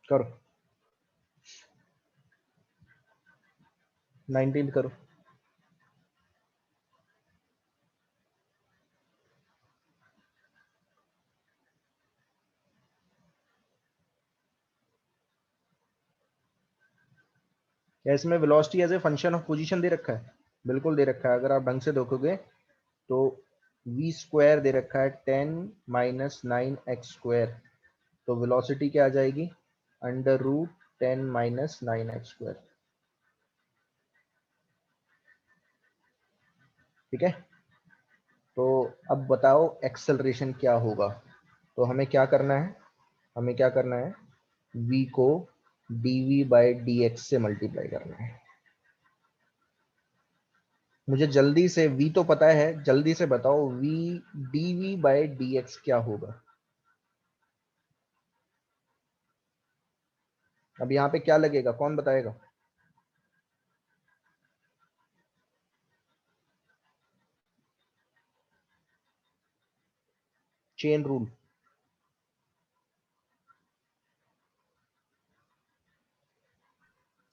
करो 19 करो। क्या इसमें velocity as a function of position दे रखा है? बिल्कुल दे रखा है। अगर आप ढंग से देखोगे तो v स्क्वायर दे रखा है 10 माइनस 9x²। तो वेलोसिटी क्या आ जाएगी? Under root 10 minus 9x²। ठीक है। तो अब बताओ एक्सेलरेशन क्या होगा। तो हमें क्या करना है? हमें क्या करना है? v को dv बाई dx से मल्टीप्लाई करना है। मुझे जल्दी से, v तो पता है, जल्दी से बताओ v dv बाई dx क्या होगा। अब यहाँ पे क्या लगेगा, कौन बताएगा? Chain rule.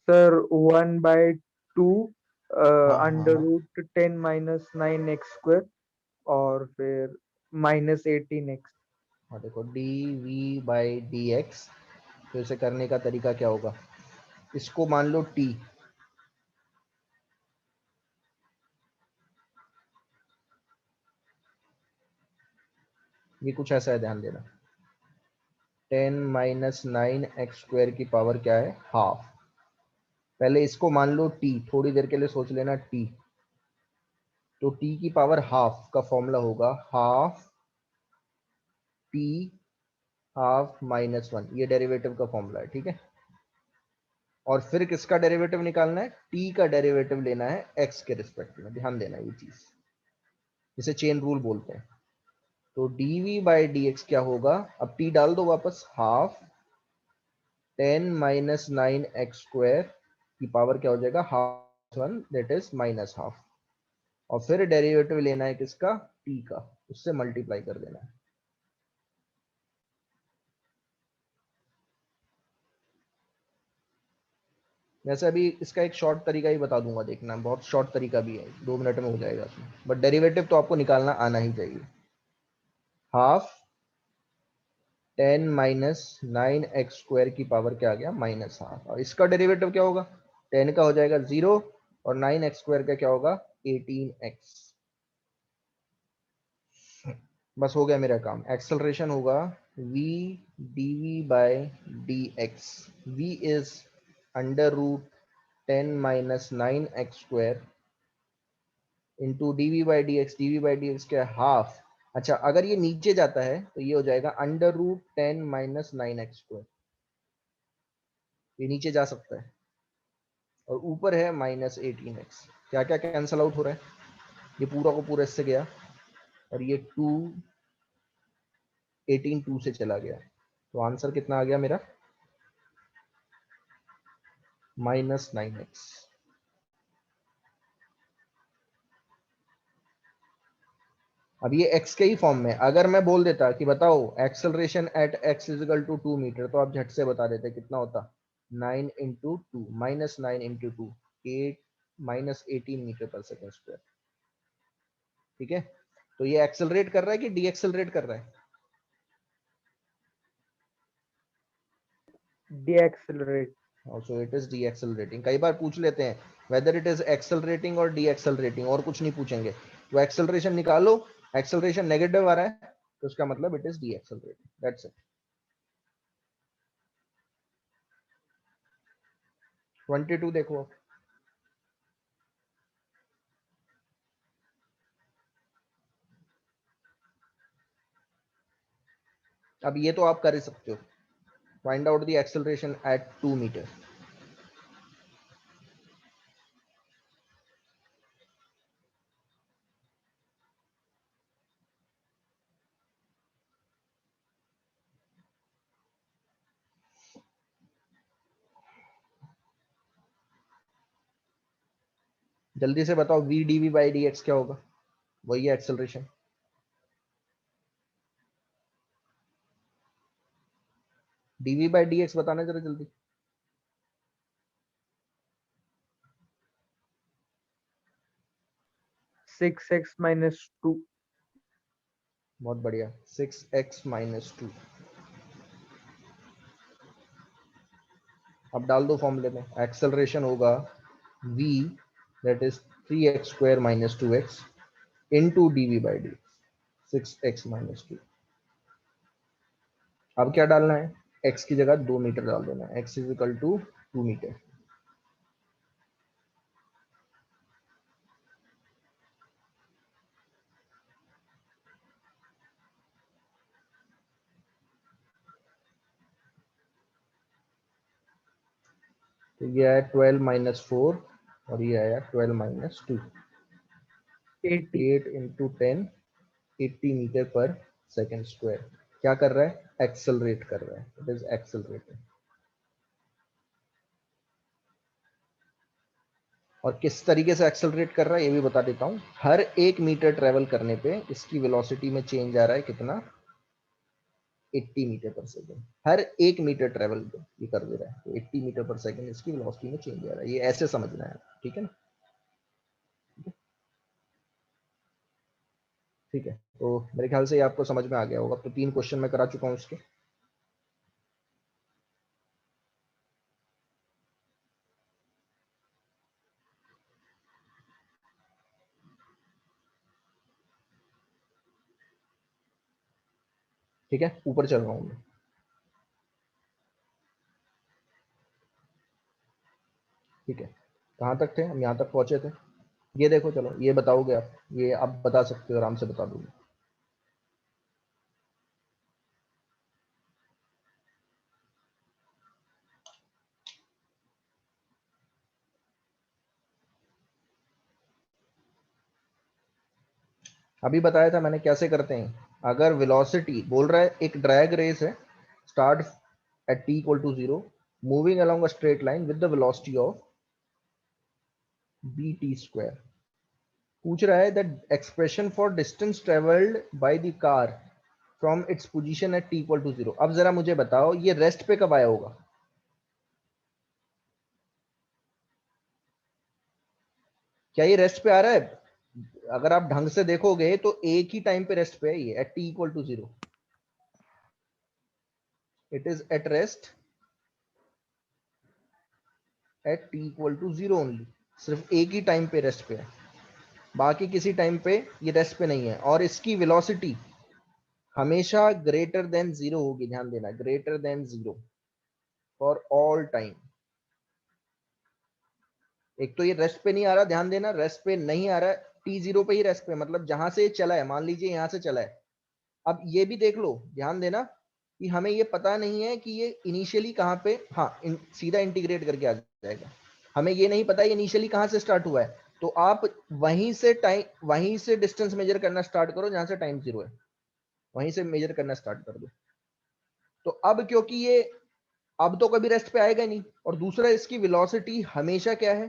सर 1/2 हाँ हाँ अंडर हाँ। रूट 10 - 9x² और फिर -18x। हाँ देखो dv बाई dx। तो इसे करने का तरीका क्या होगा? इसको मान लो t। ये कुछ ऐसा है, ध्यान देना। 10 माइनस 9x² की पावर क्या है? हाफ। पहले इसको मान लो t, थोड़ी देर के लिए सोच लेना t। तो t की पावर हाफ का फॉर्मूला होगा हाफ t हाफ -1। ये डेरिवेटिव का फॉर्मूला है, ठीक है। और फिर किसका डेरिवेटिव निकालना है? t का डेरिवेटिव लेना है x के रिस्पेक्ट में। ध्यान देना ये चीज, इसे चेन रूल बोलते हैं। तो dv बाई dx क्या होगा? अब t डाल दो वापस। हाफ 10 माइनस 9x² की पावर क्या हो जाएगा? Half 1, that is minus half. और फिर डेरिवेटिव लेना है किसका? t का, उससे मल्टीप्लाई कर देना है। वैसे अभी इसका एक शॉर्ट तरीका ही बता दूंगा, देखना, बहुत शॉर्ट तरीका भी है, 2 मिनट में हो जाएगा उसमें। बट डेरिवेटिव तो आपको निकालना आना ही चाहिए। हाफ 10 माइनस 9x² की पावर क्या आ गया? Minus half. और इसका डेरिवेटिव क्या होगा? 10 का हो जाएगा 0, और 9x² का क्या होगा? 18x। बस हो गया मेरा काम। एक्सेलरेशन होगा v dv by dx। v is under root 10 minus 9x² into dv by dx। dv by dx क्या है? हाफ। अच्छा, अगर ये नीचे जाता है तो ये हो जाएगा अंडर रूट 10 माइनस 9x²। ये नीचे जा सकता है। और ऊपर है -18x। क्या क्या कैंसल आउट हो रहा है? ये पूरा को पूरा इससे गया, और ये 2 18 2 से चला गया। तो आंसर कितना आ गया मेरा? -9x। अब ये x के ही फॉर्म में, अगर मैं बोल देता कि बताओ acceleration at x is equal to 2 metre, तो आप झट से बता देते कितना होता? 9 × 2, -9 × 2, 8 -18 मीटर पर सेकेंड स्क्वायर। ठीक है। तो ये एक्सेलरेट कर रहा है कि डी एक्सेलरेट कर रहा है? Decelerate. So it is decelerating. कई बार पूछ लेते हैं वेदर इट इज एक्सेलरेटिंग और डी एक्सेलरेटिंग, और कुछ नहीं पूछेंगे। तो एक्सेलरेशन निकालो, एक्सेलरेशन नेगेटिव आ रहा है तो उसका मतलब it is D accelerating, that's it. 22 देखो। अब ये तो आप कर ही सकते हो। Find out the acceleration at 2 metre. जल्दी से बताओ v d v by d x क्या होगा? वही है acceleration. D v by d x बताना जरा जल्दी। Six x minus two. बहुत बढ़िया, 6x-2। अब डाल दो फॉर्मूले में, एक्सेलरेशन होगा v, that is 3x² - 2x into d v by d, 6x-2। अब क्या डालना है, x की जगह 2 मीटर डाल देना है, x is equal to 2 metre. तो ये आया 12-4 और ये आया 12-2, 80। 8 × 10, 80 मीटर पर सेकेंड स्क्वायर। क्या कर रहा है, एक्सेलरेट कर रहा है, इट इज एक्सेलरेटिंग। और किस तरीके से एक्सेलरेट कर रहा है ये भी बता देता हूँ। हर 1 मीटर ट्रेवल करने पे इसकी वेलोसिटी में चेंज आ रहा है कितना, 80 मीटर पर सेकेंड। हर 1 मीटर ट्रेवल पे ये कर दे रहा है, तो 80 मीटर पर सेकेंड इसकी वेलोसिटी में चेंज आ रहा है। ये ऐसे समझना है, ठीक है ना। ठीक है, तो मेरे ख्याल से ये आपको समझ में आ गया होगा। तो 3 क्वेश्चन मैं करा चुका हूँ इसके। ठीक है, ऊपर चल रहा हूँ मैं। ठीक है, कहाँ तक थे हम, यहाँ तक पहुंचे थे। ये देखो, चलो ये बताओगे आप, ये आप बता सकते हो, आराम से बता दोगे। अभी बताया था मैंने कैसे करते हैं। अगर वेलोसिटी बोल रहा है, एक ड्रैग रेस है, start at t = 0, moving along a straight line with the velocity of bt²। पूछ रहा है that expression for distance travelled by the car from its position at t = 0। अब जरा मुझे बताओ ये रेस्ट पे कब आया होगा, क्या ये रेस्ट पे आ रहा है। अगर आप ढंग से देखोगे तो एक ही टाइम पे रेस्ट पे है ये, at t = 0। It is at rest at t = 0 only. सिर्फ एक ही टाइम पे रेस्ट पे है, बाकी किसी टाइम पे ये रेस्ट पे नहीं है। और इसकी वेलोसिटी हमेशा ग्रेटर देन 0 होगी, ध्यान देना, greater than 0 for all time. एक तो ये रेस्ट पे नहीं आ रहा, ध्यान देना, रेस्ट पे नहीं आ रहा है, t0 पे ही रेस्ट पे, मतलब जहां से चला है, मान लीजिए यहां से चला है। अब ये भी देख लो, ध्यान देना कि हमें ये पता नहीं है कि ये इनिशियली कहाँ पे, हाँ सीधा इंटीग्रेट करके आ जाएगा। हमें ये नहीं पता ये इनिशियली कहाँ से स्टार्ट हुआ है, तो आप वहीं से डिस्टेंस मेजर करना स्टार्ट करो जहां से टाइम 0 है, वहीं से मेजर करना स्टार्ट कर दो। तो अब क्योंकि ये अब तो कभी रेस्ट पे आएगा नहीं, और दूसरा इसकी वेलोसिटी हमेशा क्या है,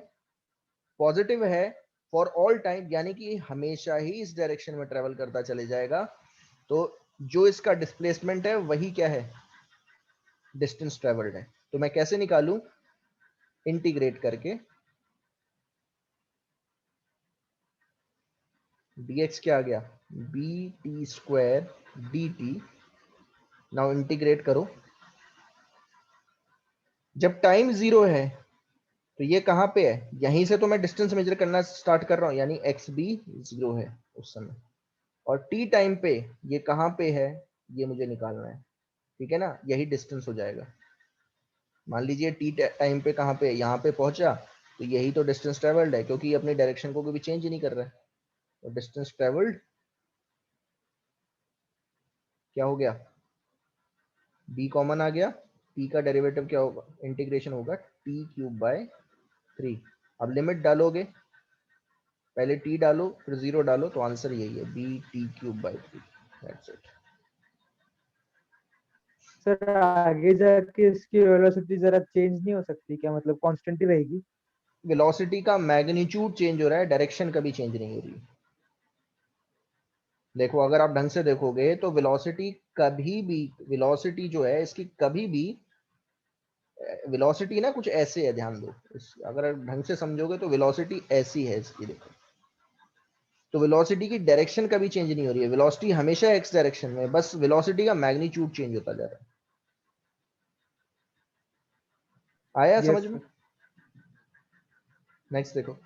पॉजिटिव है फॉर ऑल टाइम, यानी कि हमेशा ही इस डायरेक्शन में ट्रेवल करता चले जाएगा। तो जो इसका डिस्प्लेसमेंट है वही क्या है, डिस्टेंस ट्रेवल्ड है। तो मैं कैसे निकालूं, इंटीग्रेट करके, dx क्या आ गया, bt² dt। नाउ इंटीग्रेट करो, जब टाइम 0 है तो ये कहां पे है, यहीं से तो मैं डिस्टेंस मेजर करना स्टार्ट कर रहा हूं, यानी एक्स भी 0 है उस समय। और टी टाइम पे ये कहां पे है, ये मुझे निकालना है, ठीक है ना, यही डिस्टेंस हो जाएगा। मान लीजिए टी टाइम पे कहां पे, यहाँ पे पहुंचा, तो यही तो डिस्टेंस ट्रेवल्ड है, क्योंकि ये अपनी डायरेक्शन को कभी चेंज ही नहीं कर रहा है। तो डिस्टेंस ट्रेवल्ड क्या हो गया, b कॉमन आ गया, t का डेरिवेटिव क्या होगा, इंटीग्रेशन होगा t³ / 3। अब लिमिट डालोगे, पहले t डालो फिर 0 डालो, तो आंसर यही है, bt³ / 3। That's it. सर आगे जाके इसकी वेलोसिटी जरा चेंज नहीं हो सकती क्या, मतलब कांस्टेंट ही रहेगी। वेलोसिटी का मैग्नीट्यूड चेंज हो रहा है, डायरेक्शन कभी चेंज नहीं हो रही। देखो अगर आप ढंग से देखोगे तो वेलोसिटी कभी भी, वेलोसिटी जो है इसकी कभी भी वेलोसिटी ना कुछ ऐसे है, ध्यान दो अगर ढंग से समझोगे तो वेलोसिटी ऐसी है इसकी, देखो। तो वेलोसिटी की डायरेक्शन कभी चेंज नहीं हो रही है, वेलोसिटी हमेशा एक्स डायरेक्शन में, बस वेलोसिटी का मैग्नीट्यूड चेंज होता जा रहा है। आया समझ यस में? सर। नेक्स्ट देखो।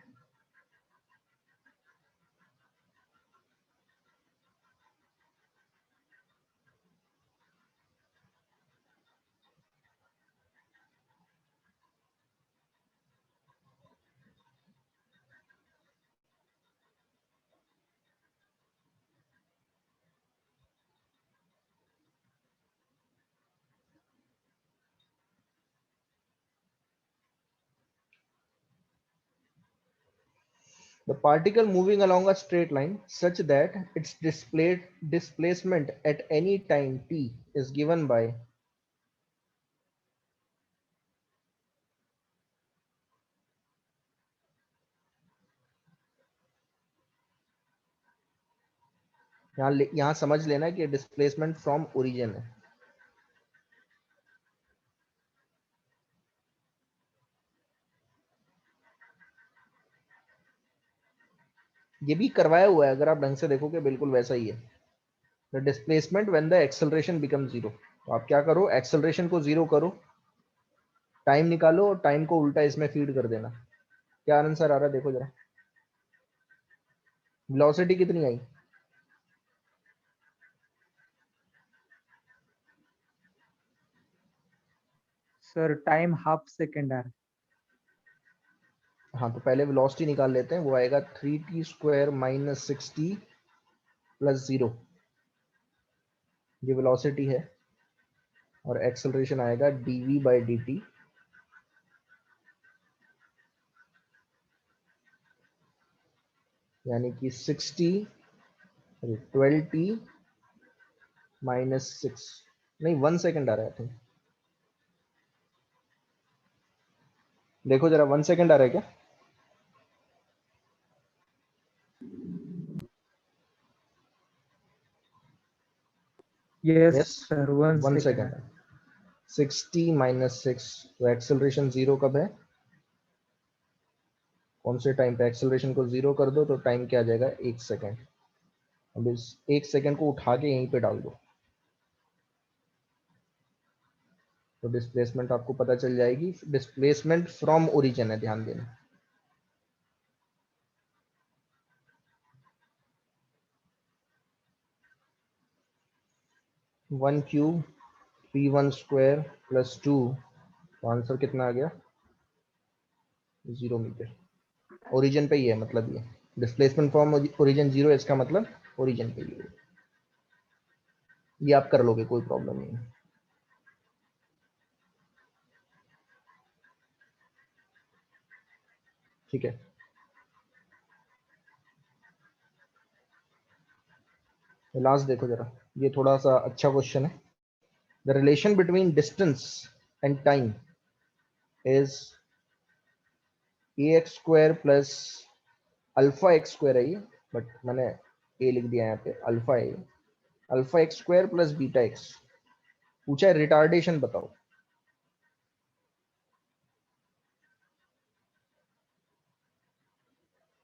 The particle moving along a straight line such that its displacement at any time t is given by, यहाँ समझ लेना कि डिस्प्लेसमेंट फ्रॉम ओरिजिन है। ये भी करवाया हुआ है, अगर आप ढंग से देखोगे बिल्कुल वैसा ही है। The displacement when the acceleration become zero. तो आप क्या करो, एक्सेलरेशन को जीरो करो, टाइम निकालो और टाइम को उल्टा इसमें फीड कर देना। क्या आंसर आ रहा है देखो जरा। वेलोसिटी कितनी आई? सर टाइम हाफ सेकेंड आ रहा है। हाँ तो पहले वेलोसिटी निकाल लेते हैं, वो आएगा 3t² - 6t + 0। ये वेलोसिटी है और एक्सेलरेशन आएगा dv/dt, यानी कि 12t - 6, नहीं 1 सेकेंड आ रहा है। देखो जरा 1 सेकेंड आ रहा है क्या? यस यस, सर, 1 1 सेकेंड आ सेकेंड रहा है। 6t - 6, तो एक्सेलरेशन जीरो कब है? कौन से टाइम पे? एक्सेलरेशन को जीरो कर दो तो टाइम क्या आ जाएगा? 1 सेकेंड। अब इस 1 सेकेंड को उठा के यहीं पे डाल दो तो डिस्प्लेसमेंट आपको पता चल जाएगी। डिस्प्लेसमेंट फ्रॉम ओरिजिन है, ध्यान देना। 1³ 3×1² + 2, तो आंसर कितना आ गया? 0 मीटर। ओरिजिन पे ही है, मतलब ये डिस्प्लेसमेंट फ्रॉम ओरिजिन जीरो, इसका मतलब ओरिजिन पे ही है। ये आप कर लोगे, कोई प्रॉब्लम नहीं है। ठीक है, लास्ट देखो जरा, ये थोड़ा सा अच्छा क्वेश्चन है। The relation between distance and time is ax² + α x² है ये, बट मैंने a लिख दिया यहाँ पे, अल्फा है, α x² + βx। पूछा है रिटार्डेशन बताओ।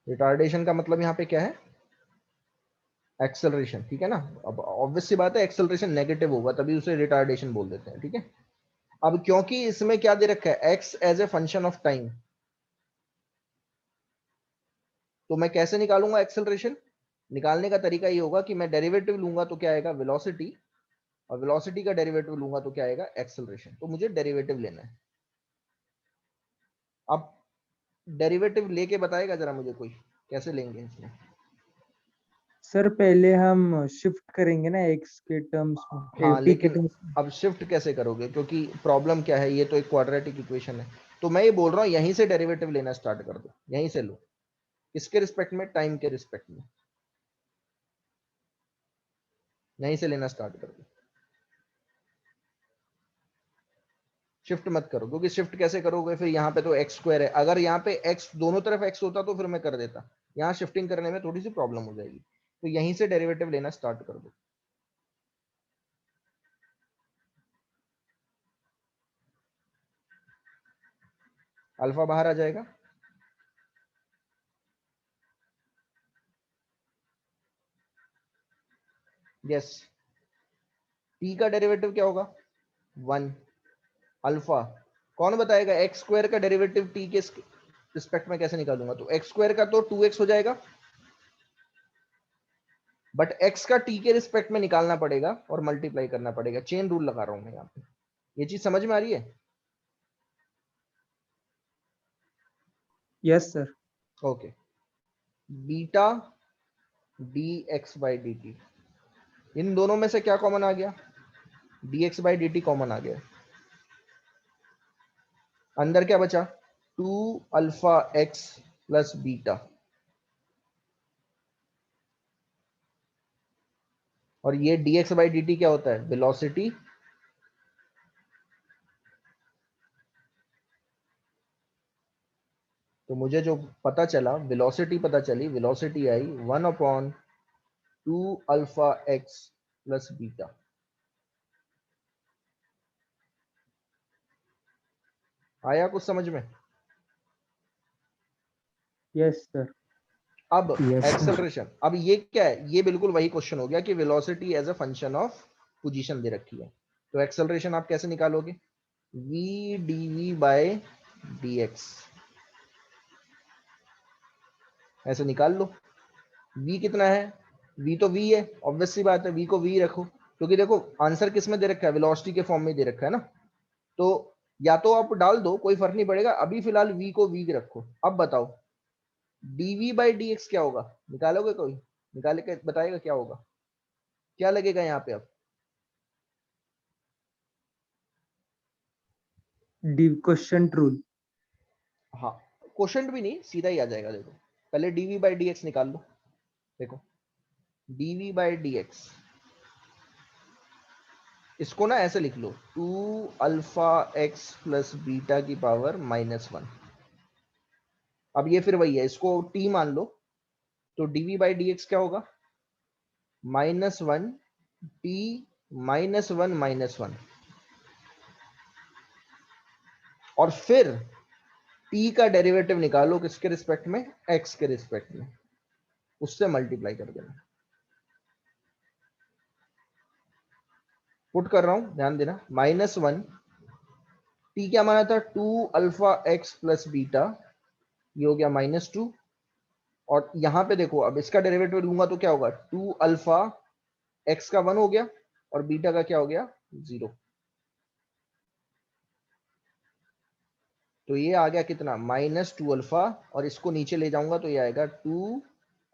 रिटार्डेशन का मतलब यहाँ पे क्या है? एक्सेलरेशन, ठीक है ना। अब ऑब्वियस सी बात है, एक्सेलरेशन नेगेटिव होगा तभी उसे रिटार्डेशन बोल देते हैं, ठीक है। अब क्योंकि इसमें क्या दे रखा है, x as a function of time, तो मैं कैसे निकालूंगा एक्सेलरेशन? निकालने का तरीका ये होगा कि मैं डेरिवेटिव लूंगा तो क्या आएगा? वेलोसिटी, और वेलोसिटी का डेरिवेटिव लूंगा तो क्या आएगा? एक्सेलरेशन। तो मुझे डेरिवेटिव लेना है। अब डेरिवेटिव लेके बताएगा जरा मुझे कोई, कैसे लेंगे इसमें? सर पहले हम शिफ्ट करेंगे ना एक्स के टर्म्स में, हाँ टी के लेकिन टर्म्स में। अब शिफ्ट कैसे करोगे, क्योंकि प्रॉब्लम क्या है, ये तो एक क्वाड्रेटिक इक्वेशन है। तो मैं ये बोल रहा हूँ यहीं से डेरिवेटिव लेना स्टार्ट कर दो, यहीं से लो। किसके रिस्पेक्ट में? टाइम के रिस्पेक्ट में, यहीं से लेना स्टार्ट कर दो। शिफ्ट मत करो, क्योंकि शिफ्ट कैसे करोगे फिर? यहाँ पे तो x² है, अगर यहाँ पे x दोनों तरफ x होता तो फिर मैं कर देता। यहाँ शिफ्टिंग करने में थोड़ी सी प्रॉब्लम हो जाएगी, तो यहीं से डेरिवेटिव लेना स्टार्ट कर दो। अल्फा बाहर आ जाएगा, यस। टी का डेरिवेटिव क्या होगा, 1। अल्फा कौन बताएगा, एक्स स्क्वायर का डेरिवेटिव टी के रिस्पेक्ट में कैसे निकालूंगा, तो एक्स स्क्वायर का तो 2x हो जाएगा, बट x का t के रिस्पेक्ट में निकालना पड़ेगा और मल्टीप्लाई करना पड़ेगा। चेन रूल लगा रहा हूं मैं यहाँ पे, ये चीज समझ में आ रही है? Yes sir. ओके। बीटा d x by d t, इन दोनों में से क्या कॉमन आ गया, d x by d t common आ गया, अंदर क्या बचा, 2 अल्फा एक्स प्लस बीटा, और ये dx बाई dt क्या होता है, वेलोसिटी, तो मुझे जो पता चला, वेलोसिटी पता चली, वेलोसिटी आई 1/2 अल्फा एक्स प्लस बीटा। आया कुछ समझ में? Yes sir. अब यस सर। एक्सेलरेशन, अब ये क्या है, ये बिल्कुल वही क्वेश्चन हो गया कि velocity as a function of position दे रखी है, तो एक्सेलरेशन आप कैसे निकालोगे, v dv बाय dx, ऐसे निकाल लो। v कितना है, v तो v है, ऑब्वियस सी बात है, v को v रखो, क्योंकि देखो आंसर किस में दे रखा है, वेलोसिटी के फॉर्म में दे रखा है ना, तो या तो आप डाल दो, कोई फर्क नहीं पड़ेगा, अभी फिलहाल v को v रखो। अब बताओ dv बाई dx क्या होगा, निकालोगे, कोई निकाल के बताएगा क्या होगा, क्या लगेगा यहाँ पे अब, डी क्वेश्चन रूल। हाँ क्वेश्चन भी नहीं, सीधा ही आ जाएगा। देखो पहले dv बाई dx निकाल लो, देखो dv बाई dx, इसको ना ऐसे लिख लो, 2 अल्फा एक्स प्लस बीटा की पावर -1। अब ये फिर वही है, इसको t मान लो, तो dv बाई dx क्या होगा, -1 t -1 और फिर t का डेरिवेटिव निकालो, किसके रिस्पेक्ट में, x के रिस्पेक्ट में, उससे मल्टीप्लाई कर देना। पुट कर रहा हूं, ध्यान देना, -1 t क्या माना था, 2 अल्फा एक्स प्लस बीटा, ये हो गया -2, और यहां पे देखो अब इसका डेरिवेटिव लूंगा तो क्या होगा, 2 अल्फा एक्स का 1 हो गया और बीटा का क्या हो गया, 0, तो ये आ गया कितना, -2 अल्फा, और इसको नीचे ले जाऊंगा तो ये आएगा 2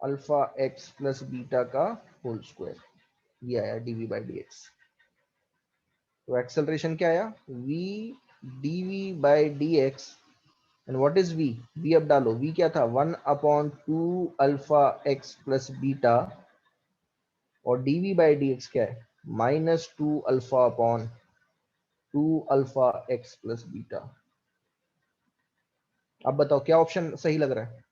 अल्फा एक्स प्लस बीटा का होल स्क्वायर, ये आया dv बाई dx। तो एक्सेलरेशन क्या आया, v dv by dx, and what is v, v अब डालो, v क्या था, 1/2 अल्फा एक्स प्लस बीटा, और dv बाई dx क्या है, -2 alpha upon 2 alpha x plus beta. अब बताओ क्या ऑप्शन सही लग रहा है,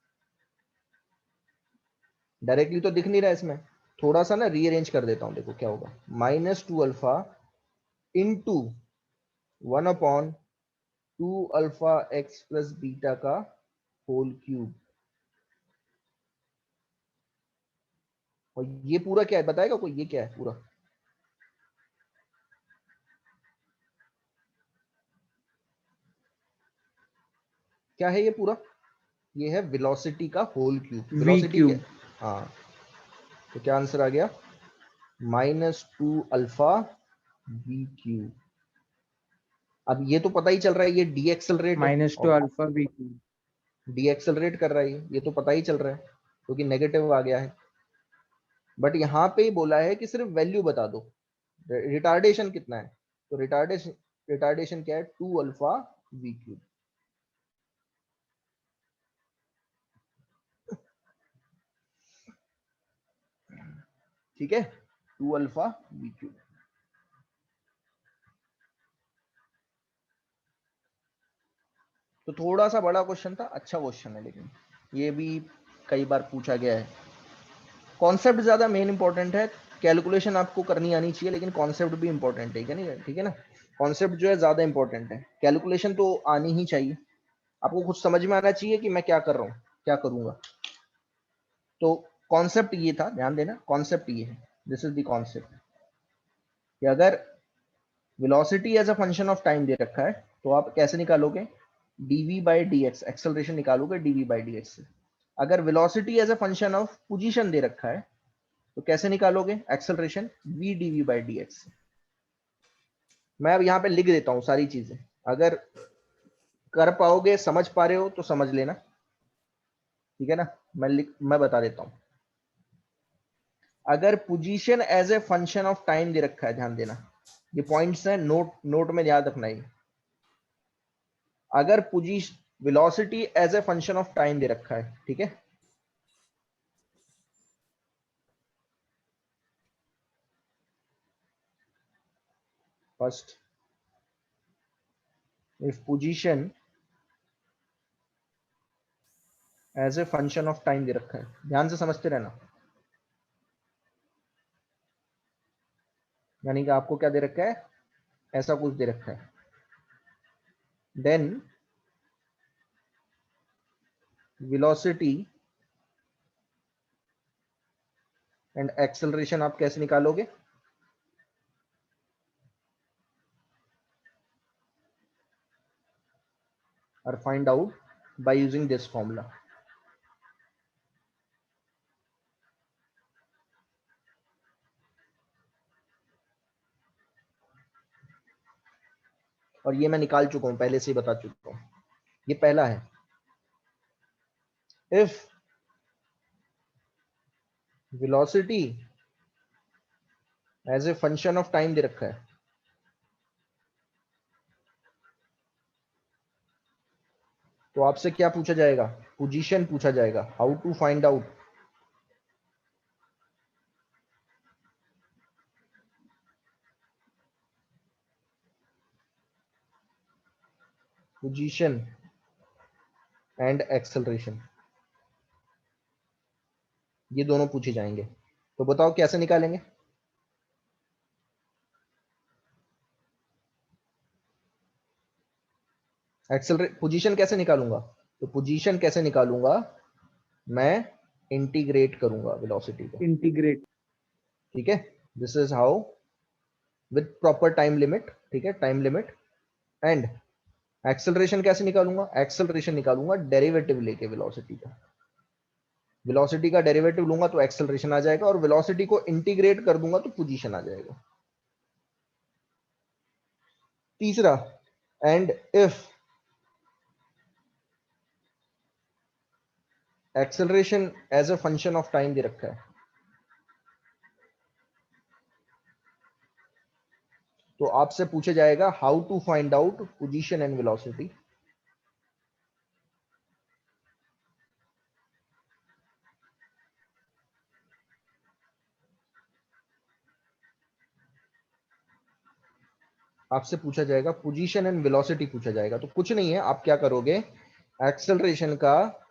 डायरेक्टली तो दिख नहीं रहा है इसमें, थोड़ा सा ना रीअरेंज कर देता हूं, देखो क्या होगा, -2 alpha into 1/2 alpha x plus beta का होल क्यूब, और ये पूरा क्या है बताएगा कोई, ये क्या है पूरा, क्या है ये पूरा, ये है वेलोसिटी का होल क्यूब, वी वेलोसिटी क्या, क्यूब। हाँ, तो क्या आंसर आ गया, -2 अल्फा वी क्यूब। अब ये तो पता ही चल रहा है ये डी एक्सेलरेट है, -2 और अल्फा वी क्यूब। डी एक्सेलरेट कर रहा है, ये तो पता ही चल रहा है क्योंकि नेगेटिव आ गया है, बट यहाँ पे बोला है कि सिर्फ वैल्यू बता दो, रिटार्डेशन कितना है, तो रिटार्डेशन क्या है, 2 अल्फा वी क्यूब। ठीक है, 2 अल्फा वी क्यूब। तो थोड़ा सा बड़ा क्वेश्चन था, अच्छा क्वेश्चन है, लेकिन ये भी कई बार पूछा गया है। कॉन्सेप्ट ज्यादा मेन इंपॉर्टेंट है, कैलकुलेशन आपको करनी आनी चाहिए, लेकिन कॉन्सेप्ट भी इंपॉर्टेंट है, ठीक है ना, ठीक है ना, कॉन्सेप्ट जो है ज्यादा इंपॉर्टेंट है, कैलकुलेशन तो आनी ही चाहिए, आपको कुछ समझ में आना चाहिए कि मैं क्या कर रहा हूं, क्या करूंगा। तो कॉन्सेप्ट ये था, ध्यान देना, कॉन्सेप्ट ये है, दिस इज द कॉन्सेप्ट, कि अगर velocity as a function of time दे रखा है तो आप कैसे निकालोगे, dv by d x, acceleration निकालोगे dv बाई डी एक्स से। अगर velocity as a function of position दे रखा है तो कैसे निकालोगे, acceleration v dv by d x से। मैं अब यहाँ पे लिख देता हूँ सारी चीजें, अगर कर पाओगे, समझ पा रहे हो तो समझ लेना, ठीक है ना। मैं बता देता हूँ। अगर position as a function of time दे रखा है, ध्यान देना, ये पॉइंट्स हैं, नोट नोट में याद रखना है। अगर position velocity as a function of time दे रखा है, ठीक है, first if position as a function of time दे रखा है, ध्यान से समझते रहना, यानी कि आपको क्या दे रखा है, ऐसा कुछ दे रखा है, देन वेलोसिटी एंड एक्सेलरेशन आप कैसे निकालोगे, और find out by using this formula. और ये मैं निकाल चुका हूं, पहले से ही बता चुका हूं। ये पहला है, if velocity as a function of time दे रखा है तो आपसे क्या पूछा जाएगा, पोजीशन पूछा जाएगा, how to find out position and acceleration, ये दोनों पूछे जाएंगे। तो बताओ कैसे निकालेंगे, एक्सेलरेट पोजीशन कैसे निकालूंगा, तो पोजीशन कैसे निकालूंगा, मैं इंटीग्रेट करूंगा वेलोसिटी को, इंटीग्रेट। ठीक है, this is how, with proper time limit, ठीक है, टाइम लिमिट। एंड एक्सेलरेशन कैसे निकालूंगा, एक्सेलरेशन निकालूंगा डेरिवेटिव लेके वेलोसिटी का, वेलोसिटी का डेरिवेटिव लूंगा तो एक्सेलरेशन आ जाएगा, और वेलोसिटी को इंटीग्रेट कर दूंगा तो पोजीशन आ जाएगा। तीसरा, and if acceleration as a function of time दे रखा है तो आपसे पूछा जाएगा how to find out position and velocity. आपसे पूछा जाएगा पोजीशन एंड वेलोसिटी पूछा जाएगा, तो कुछ नहीं है, आप क्या करोगे, एक्सेलरेशन का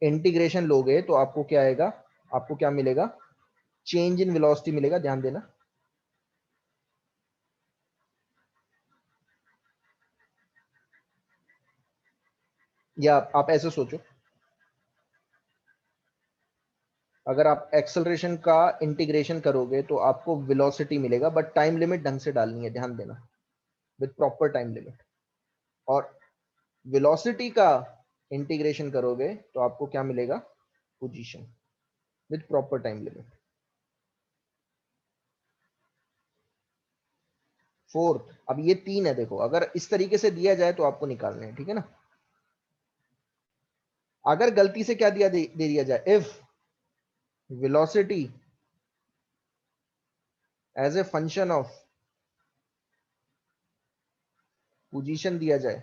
इंटीग्रेशन लोगे तो आपको क्या आएगा, आपको क्या मिलेगा, चेंज इन वेलोसिटी मिलेगा, ध्यान देना। या आप ऐसे सोचो, अगर आप एक्सेलरेशन का इंटीग्रेशन करोगे तो आपको वेलोसिटी मिलेगा, बट टाइम लिमिट ढंग से डालनी है, ध्यान देना, विद प्रॉपर टाइम लिमिट। और वेलोसिटी का इंटीग्रेशन करोगे तो आपको क्या मिलेगा, position, with proper time limit. Fourth, अब ये तीन है, देखो अगर इस तरीके से दिया जाए तो आपको निकालने हैं, ठीक है ना। अगर गलती से क्या दे दिया जाए, if velocity as a function of position दिया जाए,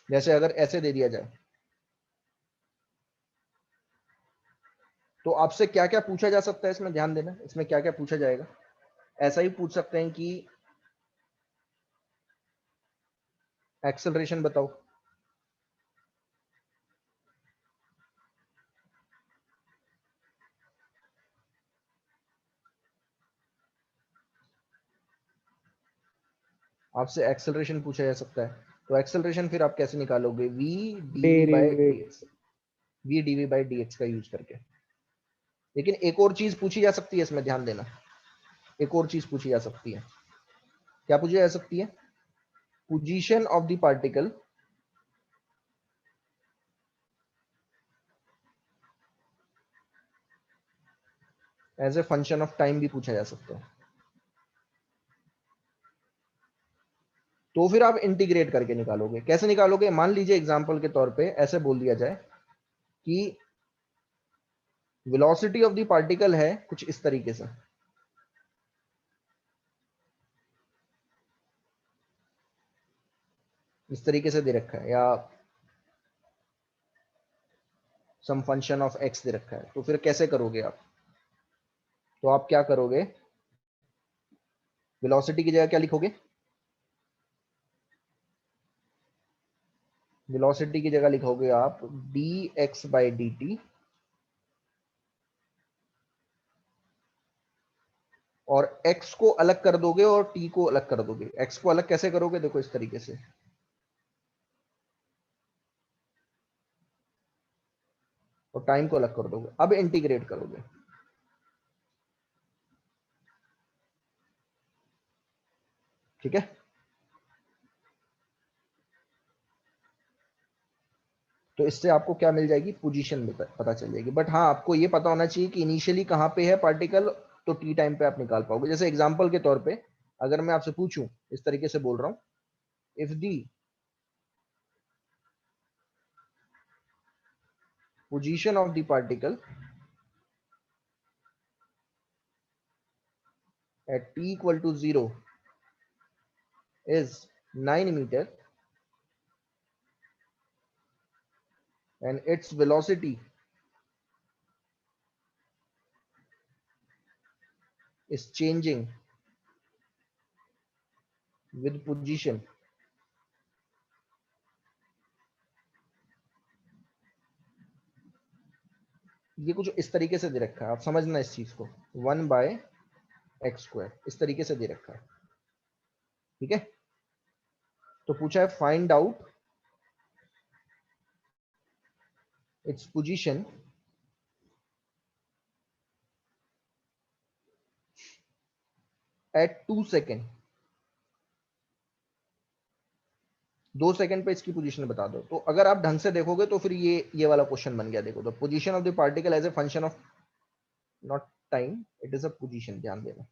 जैसे अगर ऐसे दे दिया जाए तो आपसे क्या क्या पूछा जा सकता है, इसमें ध्यान देना, इसमें क्या क्या पूछा जाएगा। ऐसा ही पूछ सकते हैं कि एक्सेलरेशन बताओ, आपसे एक्सेलरेशन पूछा जा सकता है, तो एक्सेलरेशन फिर आप कैसे निकालोगे? v dv by derivative dx, v dv by dx का यूज करके। लेकिन एक और चीज पूछी जा सकती है इसमें, ध्यान देना, एक और चीज पूछी जा सकती है। क्या पूछी जा सकती है? Position of the particle as a function of time भी पूछा जा सकता है। तो फिर आप इंटीग्रेट करके निकालोगे। कैसे निकालोगे? मान लीजिए एग्जांपल के तौर पे ऐसे बोल दिया जाए कि वेलोसिटी ऑफ द पार्टिकल है कुछ इस तरीके से, इस तरीके से दे रखा है, या सम फंक्शन ऑफ एक्स दे रखा है। तो फिर कैसे करोगे आप? तो आप क्या करोगे? वेलोसिटी की जगह क्या लिखोगे? वेलोसिटी की जगह लिखोगे आप dx बाई dt, और x को अलग कर दोगे और t को अलग कर दोगे। x को अलग कैसे करोगे? देखो इस तरीके से, और टाइम को अलग कर दोगे। अब इंटीग्रेट करोगे। ठीक है, तो इससे आपको क्या मिल जाएगी? पोजीशन में पता चल जाएगी। बट हाँ, आपको ये पता होना चाहिए कि इनिशियली कहाँ पे है पार्टिकल, तो टी टाइम पे आप निकाल पाओगे। जैसे एग्जांपल के तौर पे अगर मैं आपसे पूछूं, इस तरीके से बोल रहा हूं, if the position of the particle at t equal to 0 is 9 meter and its velocity is changing with position, ये कुछ इस तरीके से दे रखा है, आप समझना इस चीज को, 1/x² इस तरीके से दे रखा है। ठीक है, तो पूछा है find out its position at 2 second, 2 second पे इसकी पोजीशन बता दो। तो अगर आप ढंग से देखोगे तो फिर ये वाला क्वेश्चन बन गया। देखो, the position of the particle as a function of not time, it is a position, ध्यान देना।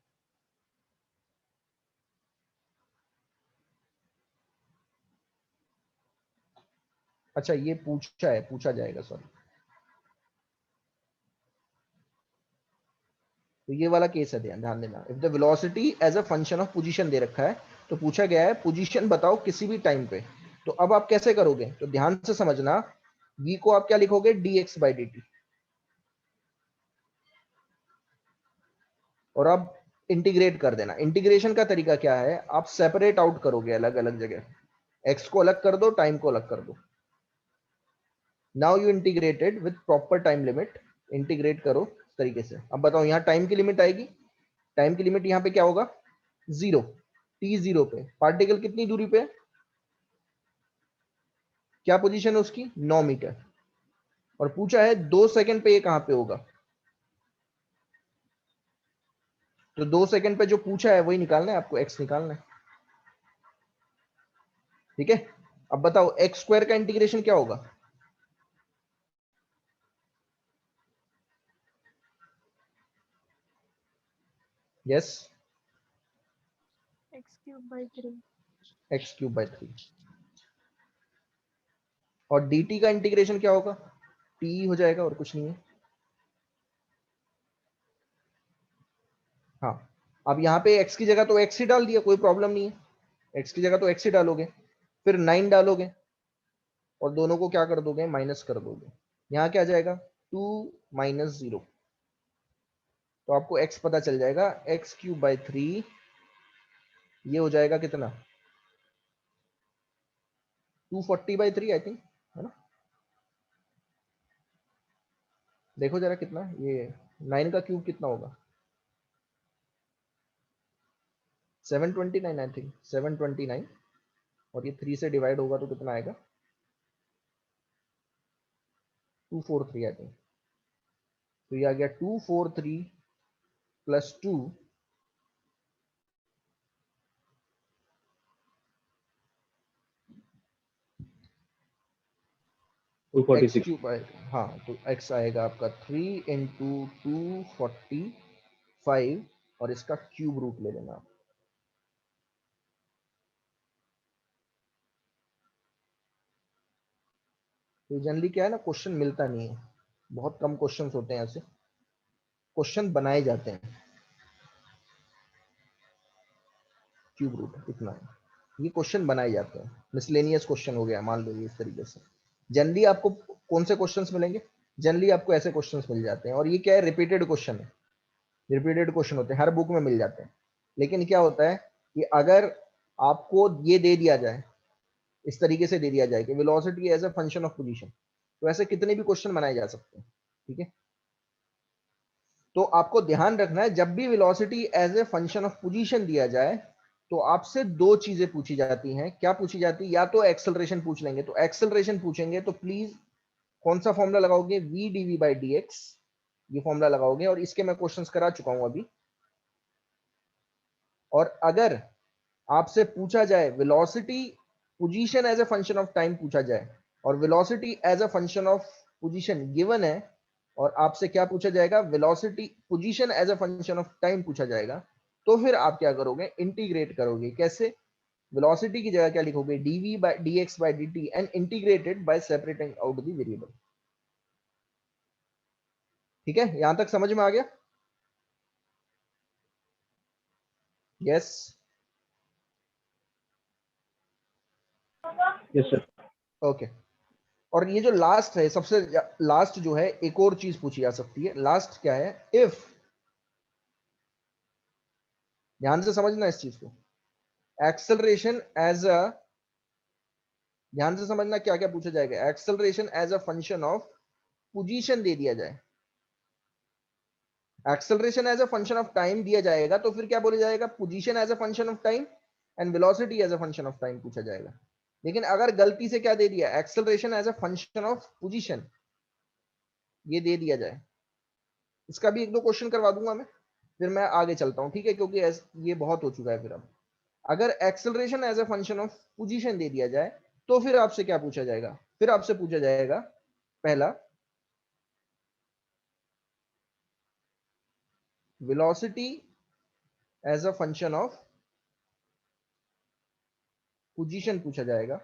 अच्छा, ये पूछा है, पूछा जाएगा, सॉरी। तो ये वाला केस है, ध्यान ध्यान देना। If the velocity as a function of position दे रखा है, तो पूछा गया है पोजीशन बताओ किसी भी टाइम पे। तो अब आप कैसे करोगे? तो ध्यान से समझना, v को आप क्या लिखोगे? dx बाई dt, और अब इंटीग्रेट कर देना। इंटीग्रेशन का तरीका क्या है? आप सेपरेट आउट करोगे अलग अलग जगह, x को अलग कर दो, टाइम को अलग कर दो। Now you integrated with proper time limit, integrate करो इस तरीके से। अब बताओ, यहाँ टाइम की लिमिट आएगी, टाइम की लिमिट यहाँ पे क्या होगा? 0, t0 पे पार्टिकल कितनी दूरी पे? क्या पोजीशन है उसकी? 9 मीटर। और पूछा है 2 सेकंड पे ये कहां पे होगा, तो 2 सेकंड पे जो पूछा है वही निकालना है आपको, x निकालना है। ठीक है, अब बताओ x² का इंटीग्रेशन क्या होगा? Yes, x³ by 3। और dt का इंटीग्रेशन क्या होगा? t हो जाएगा, और कुछ नहीं है। हाँ, अब यहाँ पे x की जगह तो x ही डाल दिया, कोई प्रॉब्लम नहीं है, x की जगह तो x ही डालोगे, फिर 9 डालोगे, और दोनों को क्या कर दोगे? माइनस कर दोगे। यहाँ क्या आ जाएगा? 2 माइनस 0, तो आपको x पता चल जाएगा, x³ बाई 3, ये हो जाएगा कितना? 240/3 आई थिंक, है ना? देखो जरा कितना ये 9 का क्यूब कितना होगा? 729 आई थिंक, 729, और ये 3 से डिवाइड होगा तो कितना आएगा, 243 आई थिंक। तो ये आ गया 243 प्लस 2 एक्स 246। क्यूब आएगा। हाँ, तो एक्स आएगा आपका 3 इंटू 245, और इसका क्यूब रूट ले लेना आप। तो जनरली क्या है ना, क्वेश्चन मिलता नहीं है, बहुत कम क्वेश्चंस होते हैं ऐसे, क्वेश्चन बनाए जाते हैं। क्यूब रूट इतना है, ये क्वेश्चन बनाए जाते हैं, मिसलेनियस क्वेश्चन हो गया मान लो ये इस तरीके से। जनरली आपको कौन से क्वेश्चंस मिलेंगे, जनरली आपको ऐसे क्वेश्चंस मिल जाते हैं, और ये क्या है, रिपीटेड क्वेश्चन है, रिपीटेड क्वेश्चन होते हैं, हर बुक में मिल जाते हैं। लेकिन क्या होता है कि अगर आपको ये दे दिया जाए, इस तरीके से दे दिया जाए कि velocity as a function of position, तो ऐसे कितने भी क्वेश्चन बनाए जा सकते हैं, ठीक है। तो आपको ध्यान रखना है, जब भी velocity as a function of position दिया जाए तो आपसे दो चीजें पूछी जाती हैं। क्या पूछी जाती है, या तो एक्सेलरेशन पूछ लेंगे, तो एक्सेलरेशन पूछेंगे तो प्लीज कौन सा फॉर्मूला लगाओगे, v d v by d x, ये फॉर्मूला लगाओगे, और इसके मैं क्वेश्चंस करा चुका हूं अभी। और अगर आपसे पूछा जाए velocity position as a function of time पूछा जाए, और velocity as a function of position given है, और आपसे क्या पूछा जाएगा, velocity position as a function of time पूछा जाएगा, तो फिर आप क्या करोगे, इंटीग्रेट करोगे। कैसे, वेलोसिटी की जगह क्या लिखोगे, dv by dx by dt and integrated bye separating out the variable. ठीक है, यहां तक समझ में आ गया? यस। Yes sir. ओके। और ये जो लास्ट है, सबसे लास्ट जो है, एक और चीज पूछी जा सकती है। लास्ट क्या है, इफ, ध्यान से समझना इस चीज को, एक्सेलरेशन एज अ, ध्यान से समझना क्या क्या पूछा जाएगा, acceleration as a function of position दे दिया जाए, acceleration as a function of time दिया जाएगा, तो फिर क्या बोला जाएगा, position as a function of time and velocity as a function of time पूछा जाएगा। लेकिन अगर गलती से क्या दे दिया, acceleration as a function of position, ये दे दिया जाए, इसका भी एक दो क्वेश्चन करवा दूंगा मैं, फिर मैं आगे चलता हूं, ठीक है, क्योंकि ये बहुत हो चुका है। फिर अब अगर acceleration as a function of position दे दिया जाए, तो फिर आपसे क्या पूछा जाएगा, फिर आपसे पूछा जाएगा, पहला, velocity as a function of position पूछा जाएगा,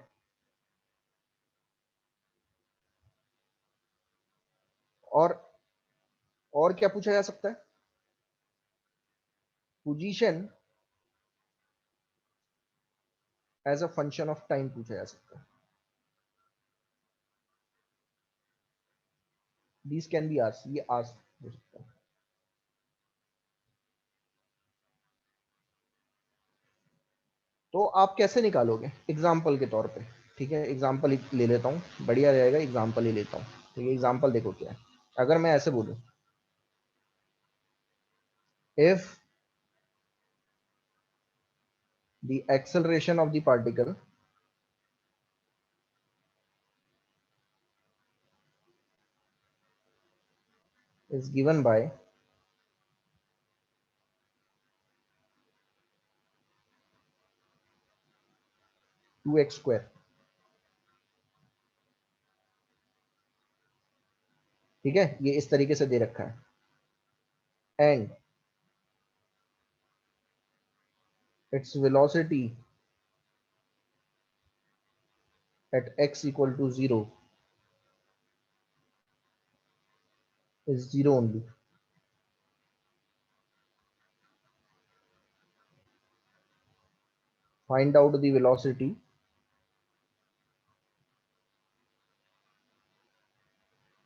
और और क्या पूछा जा सकता है, position as a function of time पूछा जा सकता है। दीज कैन बी आस्क्ड, ये आस्क्ड हो सकता है। तो आप कैसे निकालोगे, एग्जाम्पल के तौर पे, ठीक है, एग्जाम्पल ले लेता हूँ, बढ़िया रहेगा, एग्जाम्पल ही लेता हूँ। ठीक है, एग्जाम्पल देखो क्या है, अगर मैं ऐसे बोलूं, if the acceleration of the particle is given by 2x square, ठीक है, ये इस तरीके से दे रखा है, and its velocity at x equal to 0 is 0 only. Find out the velocity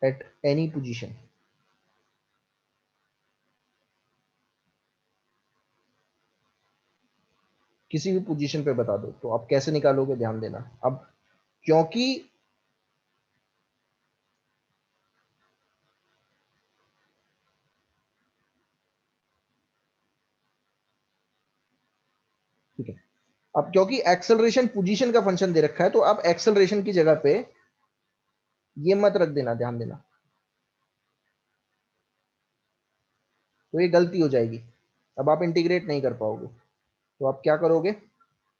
at any position. किसी भी पोजीशन पे बता दो, तो आप कैसे निकालोगे, ध्यान देना अब, क्योंकि ठीक है। अब क्योंकि एक्सेलरेशन पोजीशन का फंक्शन दे रखा है, तो अब एक्सेलरेशन की जगह पे ये मत रख देना, ध्यान देना, तो ये गलती हो जाएगी। अब आप इंटीग्रेट नहीं कर पाओगे, तो आप क्या करोगे,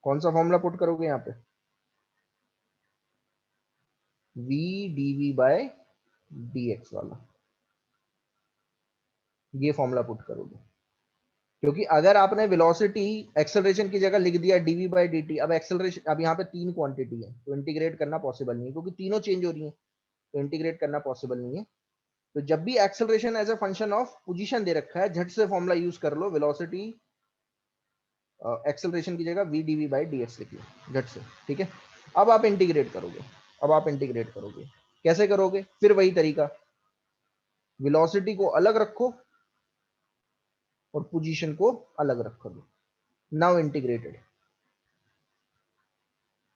कौन सा फॉर्मूला पुट करोगे यहाँ पे, v dv बाय dx वाला, ये फॉर्मूला पुट करोगे। क्योंकि अगर आपने वेलोसिटी एक्सेलरेशन की जगह लिख दिया dv बाई dt, अब एक्सेलरेशन, अब यहाँ पे तीन क्वांटिटी है, तो इंटीग्रेट करना पॉसिबल नहीं है, क्योंकि तीनों चेंज हो रही है, तो इंटीग्रेट करना पॉसिबल नहीं है। तो जब भी acceleration as a function of position दे रखा है, झट से फॉर्मूला यूज कर लो, वेलोसिटी एक्सेलरेशन की जगह v dv बाई dx लिख लो झट से, ठीक है। अब आप इंटीग्रेट करोगे, अब आप इंटीग्रेट करोगे, कैसे करोगे, फिर वही तरीका, वेलोसिटी को अलग रखो और पोजीशन को अलग रखो, now integrated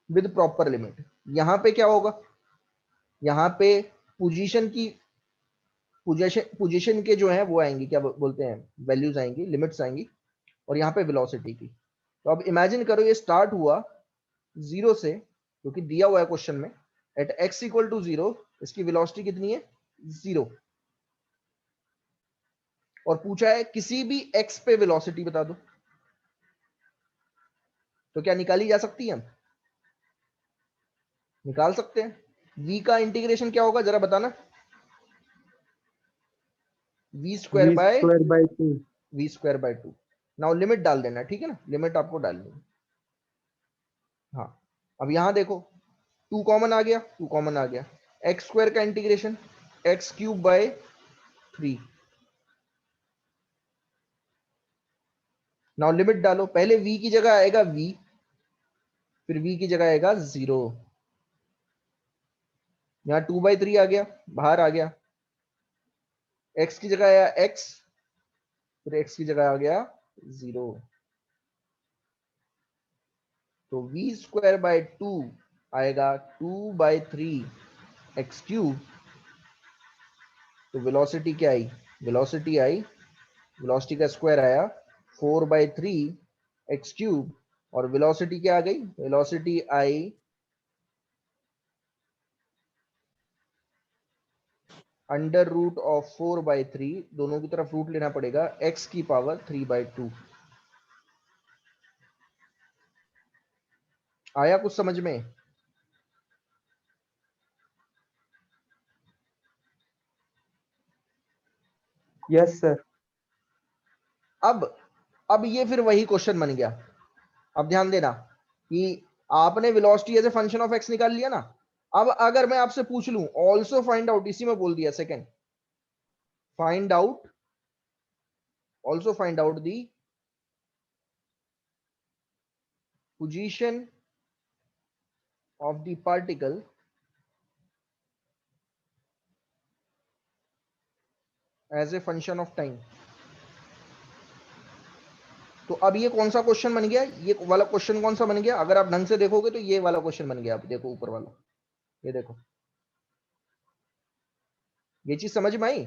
with proper limit. यहां पे क्या होगा, यहां पे पोजीशन की, पोजीशन के जो है वो आएंगी, क्या बोलते हैं, वैल्यूज आएंगी, लिमिट्स आएंगी, और यहाँ पे वेलोसिटी की। तो अब इमेजिन करो ये स्टार्ट हुआ जीरो से, क्योंकि दिया हुआ है क्वेश्चन में at x equal to zero, इसकी वेलोसिटी कितनी है, जीरो, और पूछा है किसी भी x पे वेलोसिटी बता दो, तो क्या निकाली जा सकती है, हम निकाल सकते हैं। v का इंटीग्रेशन क्या होगा जरा बताना, v square v by square by 2। V square by two. Now limit डाल देना, ठीक है ना, लिमिट आपको डालनी है। हाँ, अब यहां देखो, टू कॉमन आ गया, टू कॉमन आ गया, एक्स स्क्वायर का integration x cube by 3। Now limit डालो, पहले v की जगह आएगा v, फिर v की जगह आएगा जीरो, यहाँ 2/3 आ गया, बाहर आ गया, x की जगह आया x, फिर x की जगह आ गया जीरो, तो v स्क्वायर बाय टू आएगा 2/3 एक्स क्यूब। तो वेलोसिटी क्या आई, वेलोसिटी आई, वेलोसिटी का स्क्वायर आया 4/3 एक्स क्यूब, और वेलोसिटी क्या आ गई, वेलोसिटी आई अंडर रूट ऑफ 4/3, दोनों की तरफ रूट लेना पड़ेगा, x की पावर 3/2। आया कुछ समझ में, यस सर। अब ये फिर वही क्वेश्चन बन गया। अब ध्यान देना कि आपने velocity as a function of x निकाल लिया ना, अब अगर मैं आपसे पूछ लूं ऑल्सो फाइंड आउट, इसी में बोल दिया second, find out, also find out the position of the particle as a function of time. तो अब ये कौन सा क्वेश्चन बन गया, ये वाला क्वेश्चन कौन सा बन गया, अगर आप ढंग से देखोगे तो ये वाला क्वेश्चन बन गया। आप देखो ऊपर वाला, ये देखो, ये चीज समझ में आई।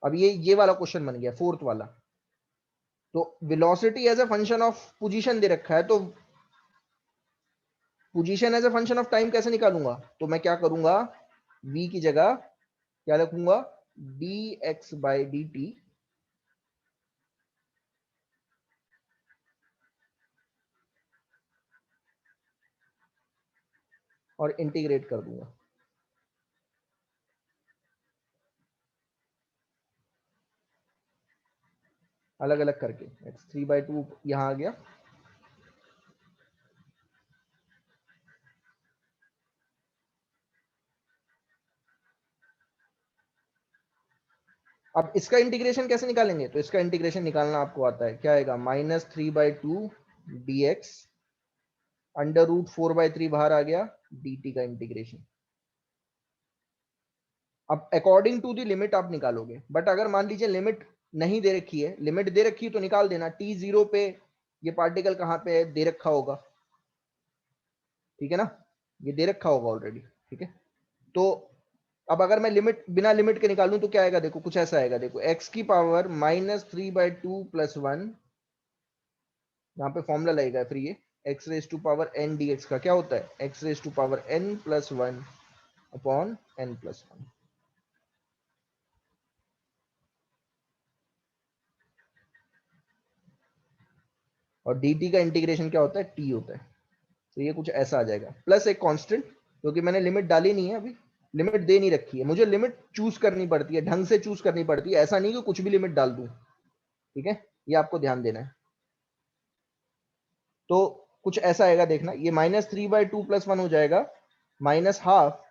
अब ये वाला क्वेश्चन बन गया, फोर्थ वाला। तो velocity as a function of position दे रखा है, तो position as a function of time कैसे निकालूंगा, तो मैं क्या करूंगा, v की जगह क्या लिखूंगा, dx बाई dt, और इंटीग्रेट कर दूंगा अलग अलग करके, x 3/2 यहां आ गया। अब इसका इंटीग्रेशन कैसे निकालेंगे, तो इसका इंटीग्रेशन निकालना आपको आता है, क्या आएगा, -3/2 dx अंडर रूट 4/3 बाहर आ गया, dt का इंटीग्रेशन। अब अकॉर्डिंग टू द लिमिट आप निकालोगे, बट अगर मान लीजिए लिमिट नहीं दे रखी है, लिमिट दे रखी है तो निकाल देना, t0 पे ये पार्टिकल कहां पे है, दे रखा होगा, ठीक है ना, ये दे रखा होगा ऑलरेडी, ठीक है। तो अब अगर मैं लिमिट बिना लिमिट के निकालूं तो क्या आएगा, देखो कुछ ऐसा आएगा, देखो x की पावर -3/2 + 1 यहाँ पे फॉर्मूला लगेगा फिर ये x raise to power n d x का क्या होता है, x raise to power n plus one upon n plus one. और डी टी का इंटीग्रेशन क्या होता है, टी होता है। तो ये कुछ ऐसा आ जाएगा प्लस एक कांस्टेंट, क्योंकि मैंने लिमिट डाली नहीं है अभी, लिमिट दे नहीं रखी है, मुझे लिमिट चूज करनी पड़ती है, ढंग से चूज करनी पड़ती है, ऐसा नहीं कि कुछ भी लिमिट डाल दूं। ठीक है, ये आपको ध्यान देना है। तो कुछ ऐसा आएगा देखना, ये -3/2 + 1 हो जाएगा -12।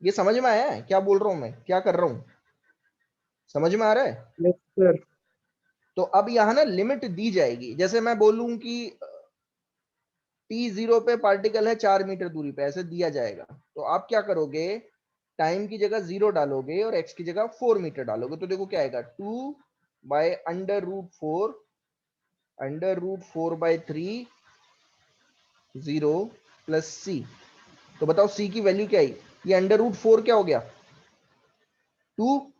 ये समझ में आया है क्या बोल रहा हूं मैं, क्या कर रहा हूं, समझ में आ रहा है। Yes sir. तो अब यहां ना लिमिट दी जाएगी, जैसे मैं बोलूं कि t0 पे पार्टिकल है 4 मीटर दूरी पे, ऐसे दिया जाएगा, तो आप क्या करोगे, टाइम की जगह 0 डालोगे और x की जगह 4 मीटर डालोगे, तो देखो क्या आएगा, 2/√4 √4/3 0 प्लस c। तो बताओ c की वैल्यू क्या आई, ये √4 क्या हो गया 2,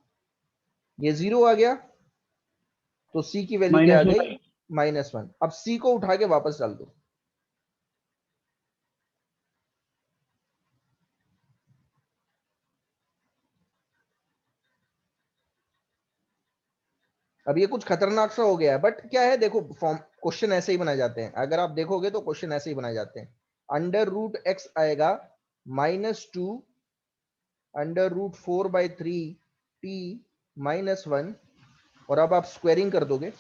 ये 0 आ गया, तो c की वैल्यू क्या आ -1। गई -1। अब c को उठा के वापस डाल दो। अब ये कुछ खतरनाक सा हो गया है, बट क्या है देखो, फॉर्म क्वेश्चन ऐसे ही बनाए जाते हैं, अगर आप देखोगे तो क्वेश्चन ऐसे ही बनाए जाते हैं। √x आएगा -2 √4/3 t -1, और अब आप स्क्वायरिंग कर दोगे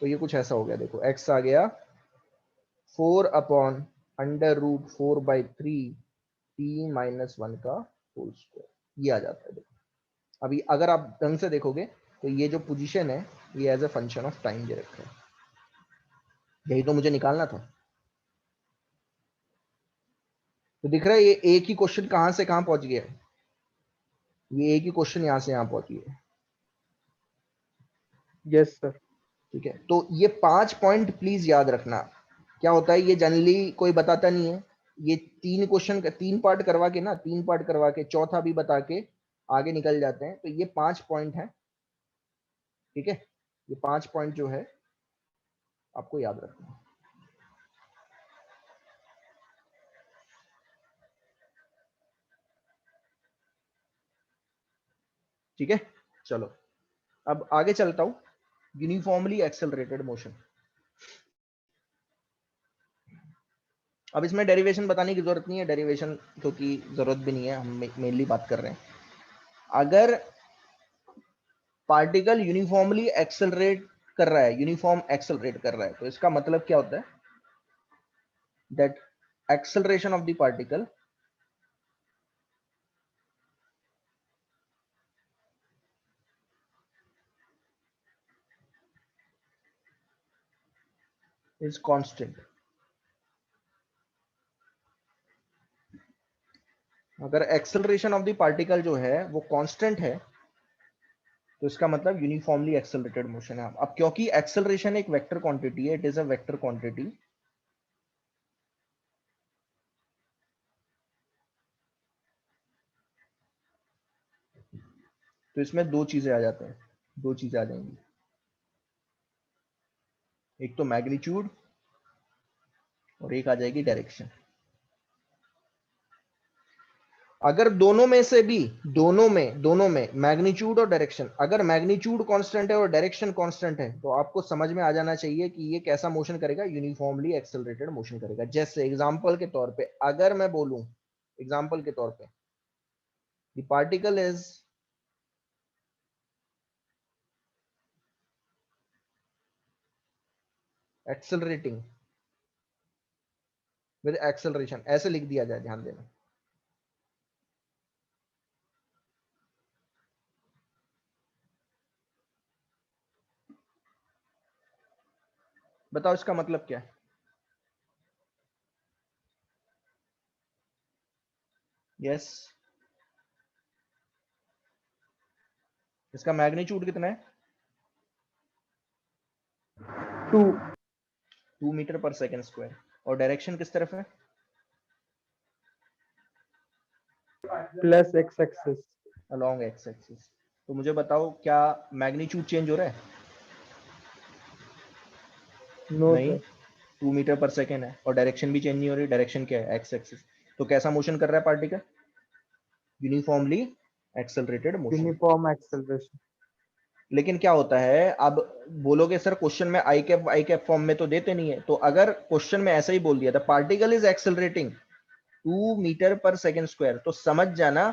तो ये कुछ ऐसा हो गया, देखो x आ गया 4/√4/3 t -1 का होल स्क्वायर, ये आ जाता है। देखो अभी अगर आप ढंग से देखोगे तो ये जो पोजीशन है ये as a function of time दे रखा है, यही तो मुझे निकालना था। तो दिख रहा है ये एक ही क्वेश्चन कहां से कहां पहुंच गया है, ये एक ही क्वेश्चन यहां से यहां पहुंच गया है। Yes sir. ठीक है, तो ये 5 पॉइंट प्लीज याद रखना। क्या होता है, ये जनरली कोई बताता नहीं है, ये 3 क्वेश्चन का 3 पार्ट करवा के ना, 3 पार्ट करवा के चौथा भी बता के आगे निकल जाते हैं, तो ये 5 पॉइंट है। ठीक है, ये 5 पॉइंट जो है आपको याद रखना है। ठीक है, चलो अब आगे चलता हूं, यूनिफॉर्मली एक्सेलरेटेड मोशन। अब इसमें डेरिवेशन बताने की जरूरत नहीं है, डेरिवेशन क्योंकि जरूरत भी नहीं है, हम मेनली बात कर रहे हैं। अगर पार्टिकल यूनिफॉर्मली एक्सेलरेट कर रहा है, यूनिफॉर्म एक्सेलरेट कर रहा है, तो इसका मतलब क्या होता है, that acceleration of the particle is constant. अगर एक्सेलरेशन ऑफ द पार्टिकल जो है वो कांस्टेंट है, तो इसका मतलब यूनिफॉर्मली एक्सेलरेटेड मोशन है। अब क्योंकि एक्सेलरेशन एक वेक्टर क्वांटिटी है, it is a vector quantity, तो इसमें दो चीजें आ जाते हैं, दो चीजें आ जाएंगी, एक तो मैग्नीट्यूड और एक आ जाएगी डायरेक्शन। अगर दोनों में से भी, दोनों में मैग्नीट्यूड और डायरेक्शन, अगर मैग्नीट्यूड कांस्टेंट है और डायरेक्शन कांस्टेंट है, तो आपको समझ में आ जाना चाहिए कि ये कैसा मोशन करेगा, यूनिफॉर्मली एक्सेलरेटेड मोशन करेगा। जैसे एग्जांपल के तौर पे अगर मैं बोलूं, एग्जांपल के तौर पे the particle is accelerating with acceleration, ऐसे लिख दिया जाए, ध्यान देना। बताओ इसका मतलब क्या है, यस, इसका मैग्नीट्यूड कितना है? 2 2 मीटर पर सेकेंड स्क्वायर। और डायरेक्शन किस तरफ है? Plus x axis. Along x axis. तो मुझे बताओ क्या मैग्नीट्यूड चेंज हो रहा है? नो नहीं, सर। 2 मीटर पर सेकेंड है। और डायरेक्शन भी चेंज नहीं हो रही। डायरेक्शन क्या है? X axis. तो कैसा मोशन कर रहा है particle? Uniformly accelerated motion. Uniform acceleration. लेकिन क्या होता है, अब बोलोगे सर क्वेश्चन में आई कैप फॉर्म में तो देते नहीं है। तो अगर क्वेश्चन में ऐसा ही बोल दिया था पार्टिकल इज एक्सेलरेटिंग 2 मीटर पर सेकेंड स्क्वायर, तो समझ जाना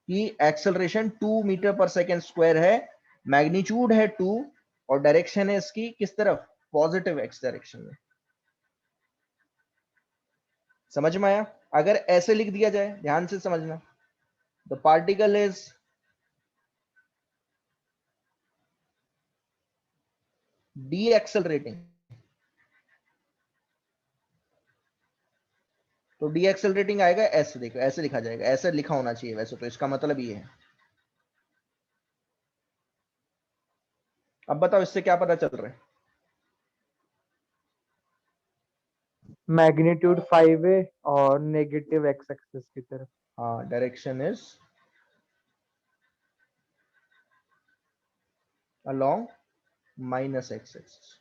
कि एक्सेलरेशन 2 मीटर पर सेकेंड स्क्वायर है, मैग्नीट्यूड है 2, और डायरेक्शन है इसकी किस तरफ? पॉजिटिव एक्स डायरेक्शन में। समझ में आया? अगर ऐसे लिख दिया जाए, ध्यान से समझना, the particle is D accelerating, तो डी एक्सेलरेटिंग आएगा ऐसे, देखो ऐसे लिखा जाएगा, ऐसे लिखा होना चाहिए वैसे, तो इसका मतलब ये है। अब बताओ इससे क्या पता चल रहा है? मैग्नीट्यूड 5 है और नेगेटिव एक्स एक्सिस की तरफ। हाँ, direction is along minus x axis.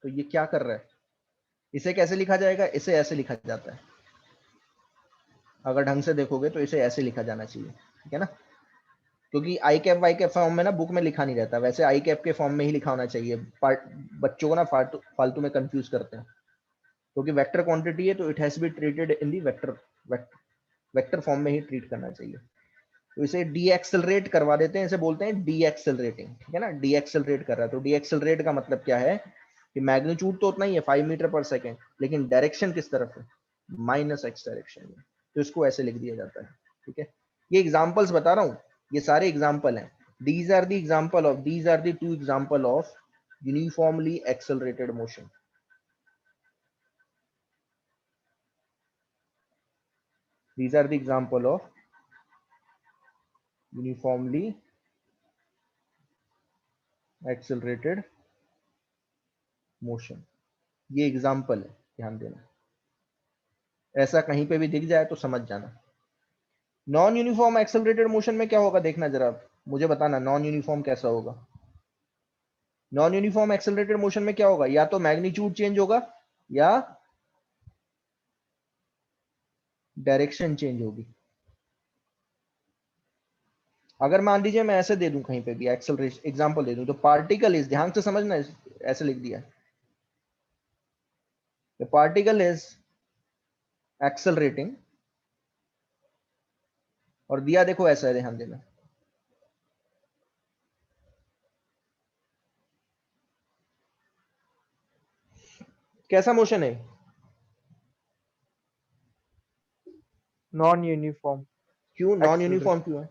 तो ये क्या कर रहा है? इसे कैसे लिखा जाएगा? इसे ऐसे लिखा जाता है। अगर ढंग से देखोगे तो इसे ऐसे लिखा जाना चाहिए, ठीक है ना? क्योंकि आई कैप वाई कैप फॉर्म में ना बुक में लिखा नहीं रहता, वैसे आई कैप के फॉर्म में ही लिखा होना चाहिए। बच्चों को ना फालतू फालतू में कंफ्यूज करते हैं। क्योंकि वेक्टर क्वांटिटी है तो it has be treated in the vector vector form में ही ट्रीट करना चाहिए। तो इसे डी एक्सेलरेट करवा देते हैं, इसे बोलते हैं डी एक्सेलरेटिंग, ठीक है ना? डी एक्सेलरेट कर रहा है। तो डी एक्सेलरेट का मतलब क्या है कि मैग्नीट्यूड तो उतना ही है 5 मीटर पर सेकेंड, लेकिन डायरेक्शन किस तरफ है? माइनस एक्स डायरेक्शन में। तो इसको ऐसे लिख दिया जाता है, ठीक है? ये एग्जांपल्स बता रहा हूं, ये सारे एग्जांपल हैं। These are the example of, these are the 2 example of uniformly accelerated motion. These are the example of uniformly accelerated motion। ये एग्जाम्पल है, ध्यान देना। ऐसा कहीं पे भी दिख जाए तो समझ जाना। नॉन यूनिफॉर्म एक्सेलरेटेड मोशन में क्या होगा, देखना जरा, मुझे बताना नॉन यूनिफॉर्म कैसा होगा। नॉन यूनिफॉर्म एक्सेलरेटेड मोशन में क्या होगा? या तो मैग्नीट्यूड चेंज होगा या डायरेक्शन चेंज होगी। अगर मान लीजिए मैं ऐसे दे दूं कहीं पे भी एक्सेलरेशन एग्जांपल दे दूं, तो पार्टिकल इज, ध्यान से समझना, ऐसे लिख दिया, द पार्टिकल इज एक्सेलरेटिंग, और दिया देखो ऐसा है, ध्यान देना। कैसा मोशन है? नॉन यूनिफॉर्म क्यों नॉन यूनिफॉर्म एक्सेलरेशन। क्यों है?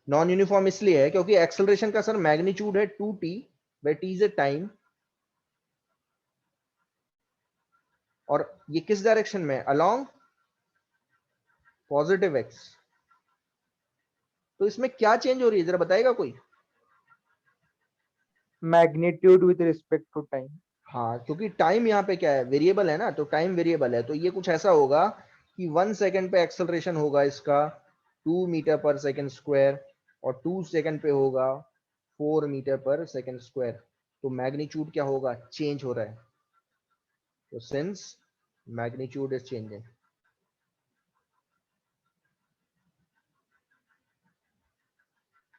नॉन यूनिफॉर्म इसलिए है क्योंकि एक्सेलरेशन का सर मैग्नीट्यूड है 2t, where t is a time, और ये किस डायरेक्शन में? Along positive x. तो इसमें क्या चेंज हो रही है जरा बताएगा कोई? Magnitude with respect to time. हाँ, क्योंकि टाइम यहाँ पे क्या है? वेरिएबल है ना, तो टाइम वेरिएबल है, तो ये कुछ ऐसा होगा कि 1 सेकेंड पे एक्सेलरेशन होगा इसका 2 मीटर पर सेकेंड स्क्वायर, और 2 सेकेंड पे होगा 4 मीटर पर सेकेंड स्क्वायर। तो मैग्नीट्यूड क्या होगा? चेंज हो रहा है। तो सिंस मैग्नीट्यूड इज चेंजिंग,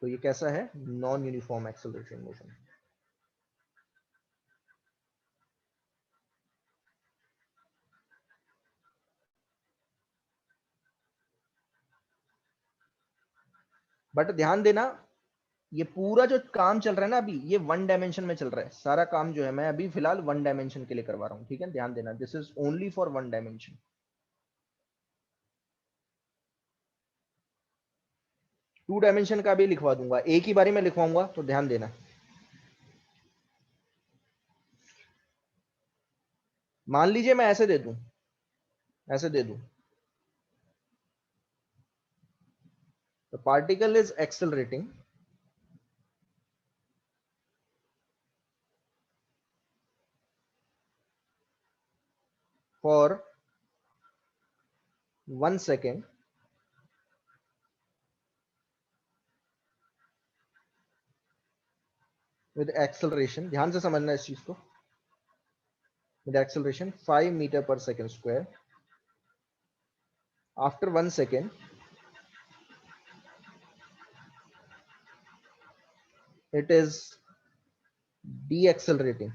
तो ये कैसा है? Non uniform acceleration motion. But ध्यान देना, ये पूरा जो काम चल रहा है ना अभी, ये 1 डायमेंशन में चल रहा है। सारा काम जो है मैं अभी फिलहाल 1 डायमेंशन के लिए करवा रहा हूँ, ठीक है? ध्यान देना, this is only for 1 dimension. 2 dimension का भी लिखवा दूंगा, एक ही बारी में लिखवाऊंगा, तो ध्यान देना। मान लीजिए मैं ऐसे दे दूं, ऐसे दे दूं, The particle is accelerating for 1 second with acceleration, ध्यान से समझना इस चीज को, with acceleration 5 meter per second square. After 1 second, it is deaccelerating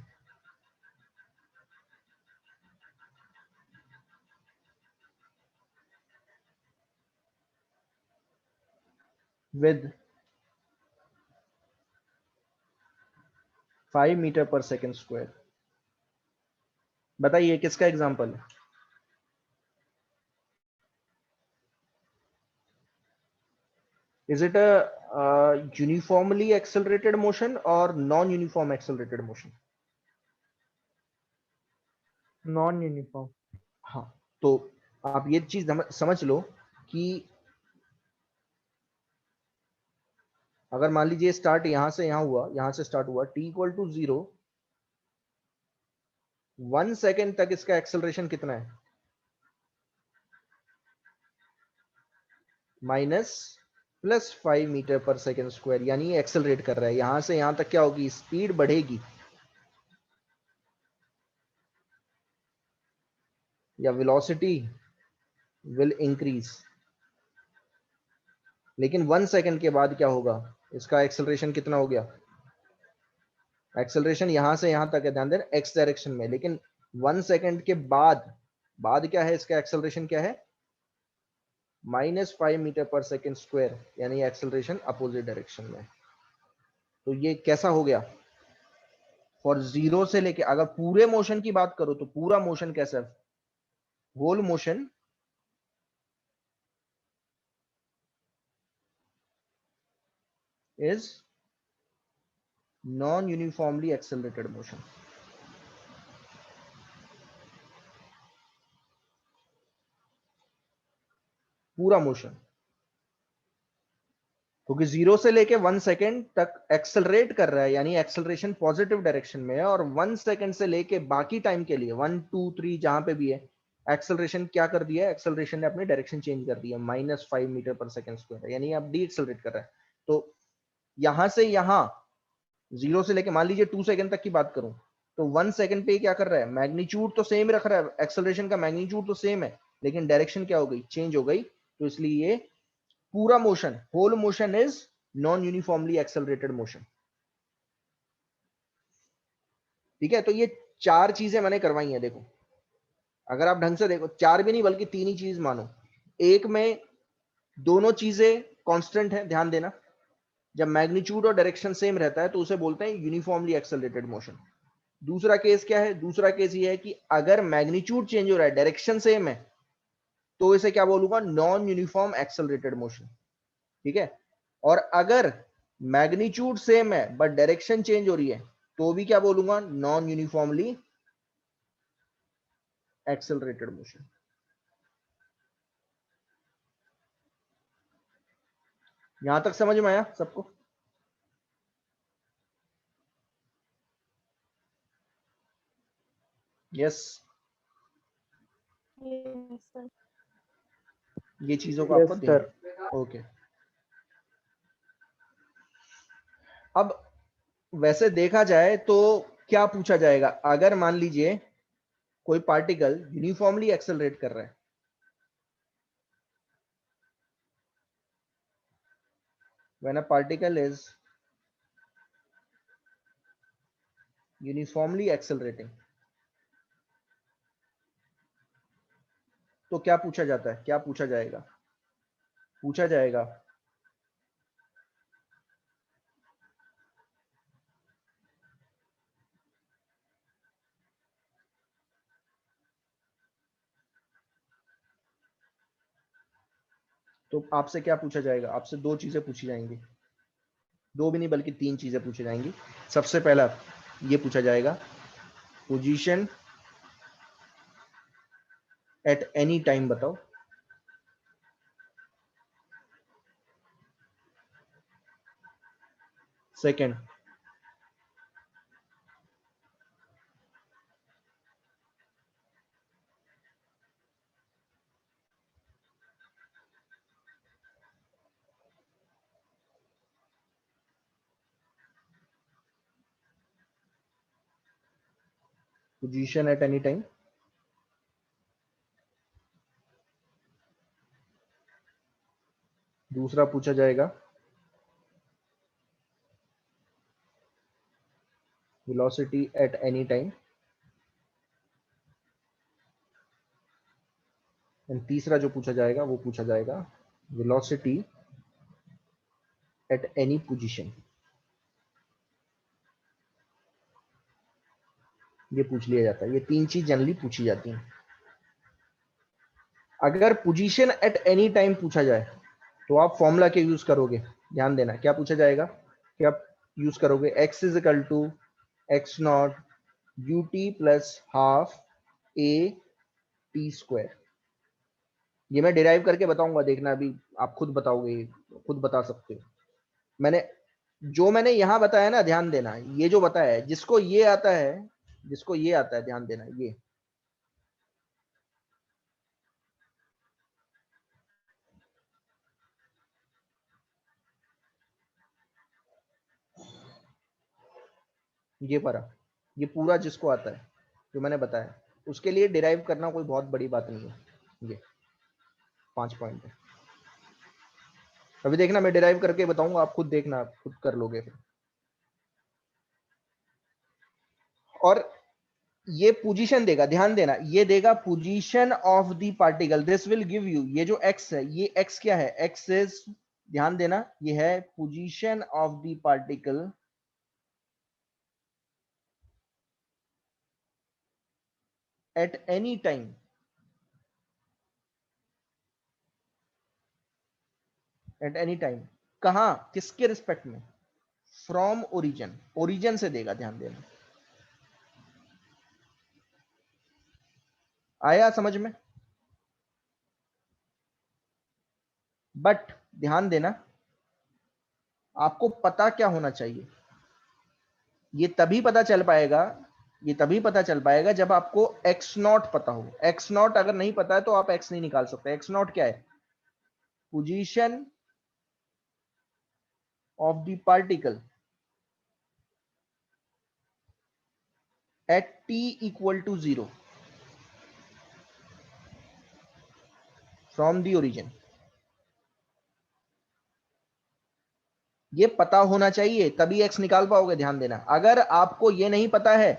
with 5 meter per second square. बताइए किसका एग्जांपल है? Is it a uniformly accelerated motion or non-uniform accelerated motion? Non uniform. हाँ, तो आप ये चीज समझ लो कि अगर मान लीजिए स्टार्ट यहां से यहां हुआ, यहां से स्टार्ट हुआ, t इक्वल टू 0, 1 सेकेंड तक इसका एक्सेलरेशन कितना है? माइनस प्लस 5 मीटर पर सेकेंड स्क्वायर, यानी एक्सेलरेट कर रहा है। यहां से यहां तक क्या होगी? स्पीड बढ़ेगी या वेलोसिटी विल इंक्रीज। लेकिन 1 सेकेंड के बाद क्या होगा? इसका एक्सेलरेशन कितना हो गया? एक्सेलरेशन यहां से यहां तक है, ध्यान देना, एक्स डायरेक्शन में। लेकिन 1 सेकेंड के बाद क्या है? इसका एक्सेलरेशन क्या है? -5 मीटर पर सेकेंड स्क्वायर, यानी एक्सेलरेशन अपोजिट डायरेक्शन में। तो ये कैसा हो गया? फॉर 0 से लेके, अगर पूरे मोशन की बात करो तो पूरा मोशन कैसा है? Whole motion is non-uniformly accelerated motion. पूरा मोशन, क्योंकि 0 से लेके 1 सेकेंड तक एक्सेलरेट कर रहा है, यानी एक्सेलरेशन पॉजिटिव डायरेक्शन में है। और 1 सेकेंड से लेके बाकी टाइम के लिए 1 2 3 जहां पे भी है, एक्सेलरेशन क्या कर दिया है? एक्सेलरेशन ने अपनी डायरेक्शन चेंज कर दी है, -5 मीटर पर सेकेंड स्क्वायर, यानी अब डी एक्सेलरेट कर रहा है। तो यहां से यहां 0 से लेके मान लीजिए 2 सेकेंड तक की बात करूं, तो 1 सेकेंड पे क्या कर रहा है? मैग्नीट्यूड तो सेम रख रहा है, एक्सेलरेशन का मैग्नीट्यूड तो सेम है, लेकिन डायरेक्शन क्या हो गई? चेंज हो गई। तो इसलिए ये पूरा motion, whole motion is non uniformly accelerated motion. ठीक है, तो ये 4 चीजें मैंने करवाई हैं। देखो, अगर आप ढंग से देखो, 4 भी नहीं बल्कि 3 ही चीज मानो। एक में दोनों चीजें कांस्टेंट है, ध्यान देना। जब मैग्नीट्यूड और डायरेक्शन सेम रहता है तो उसे बोलते हैं यूनिफॉर्मली एक्सेलरेटेड मोशन। दूसरा केस क्या है? दूसरा केस ये है कि अगर मैग्नीट्यूड चेंज हो रहा है, डायरेक्शन सेम है, तो इसे क्या बोलूंगा? Non uniform accelerated motion. ठीक है, और अगर मैग्नीट्यूड सेम है बट डायरेक्शन चेंज हो रही है, तो भी क्या बोलूंगा? Non uniformly accelerated motion. यहां तक समझ में आया सबको? Yes, Yes, sir. ये चीजों का आपको यस ध्यान। सर। ओके, अब वैसे देखा जाए तो क्या पूछा जाएगा? अगर मान लीजिए कोई पार्टिकल यूनिफॉर्मली एक्सेलरेट कर रहा है, when a particle is uniformly accelerating, तो क्या पूछा जाता है? क्या पूछा जाएगा? पूछा जाएगा तो आपसे क्या पूछा जाएगा? आपसे 2 चीजें पूछी जाएंगी, 2 भी नहीं बल्कि 3 चीजें पूछी जाएंगी। सबसे पहला ये पूछा जाएगा, पोजीशन एट एनी टाइम बताओ। Second, position at any time. दूसरा पूछा जाएगा velocity at any time. And तीसरा जो पूछा जाएगा वो पूछा जाएगा वेलोसिटी एट एनी पोजीशन। ये पूछ लिया जाता है, ये तीन चीज जनरली पूछी जाती हैं। अगर पोजीशन एट एनी टाइम पूछा जाए तो आप फॉर्मूला के यूज करोगे। ध्यान देना, क्या पूछा जाएगा कि आप यूज करोगे x is equal to x not u t plus half a t square. ये मैं डिराइव करके बताऊंगा, देखना अभी आप खुद बताओगे, खुद बता सकते हो। मैंने यहां बताया ना, ध्यान देना, ये जो बताया है, जिसको ये आता है, जिसको ये आता है, ध्यान देना, ये परा, ये पूरा जिसको आता है जो मैंने बताया, उसके लिए डिराइव करना कोई बहुत बड़ी बात नहीं है। ये 5 पॉइंट है। अभी देखना, मैं डिराइव करके बताऊंगा, आप खुद देखना, आप खुद कर लोगे फिर। और ये पोजीशन देगा, ध्यान देना, ये देगा position of the particle. This will give you, ये जो x है, ये x क्या है, x इज, ध्यान देना, ये है position of the particle at any time. At any time कहां, किसके रिस्पेक्ट में, फ्रॉम ओरिजिन, ओरिजिन से देगा, ध्यान देना। आया समझ में? बट ध्यान देना, आपको पता क्या होना चाहिए, ये तभी पता चल पाएगा, ये तभी पता चल पाएगा जब आपको एक्स नॉट पता हो। एक्स नॉट अगर नहीं पता है तो आप एक्स नहीं निकाल सकते। एक्स नॉट क्या है, position of the particle at t equal to 0 from the origin. ये पता होना चाहिए तभी एक्स निकाल पाओगे। ध्यान देना, अगर आपको ये नहीं पता है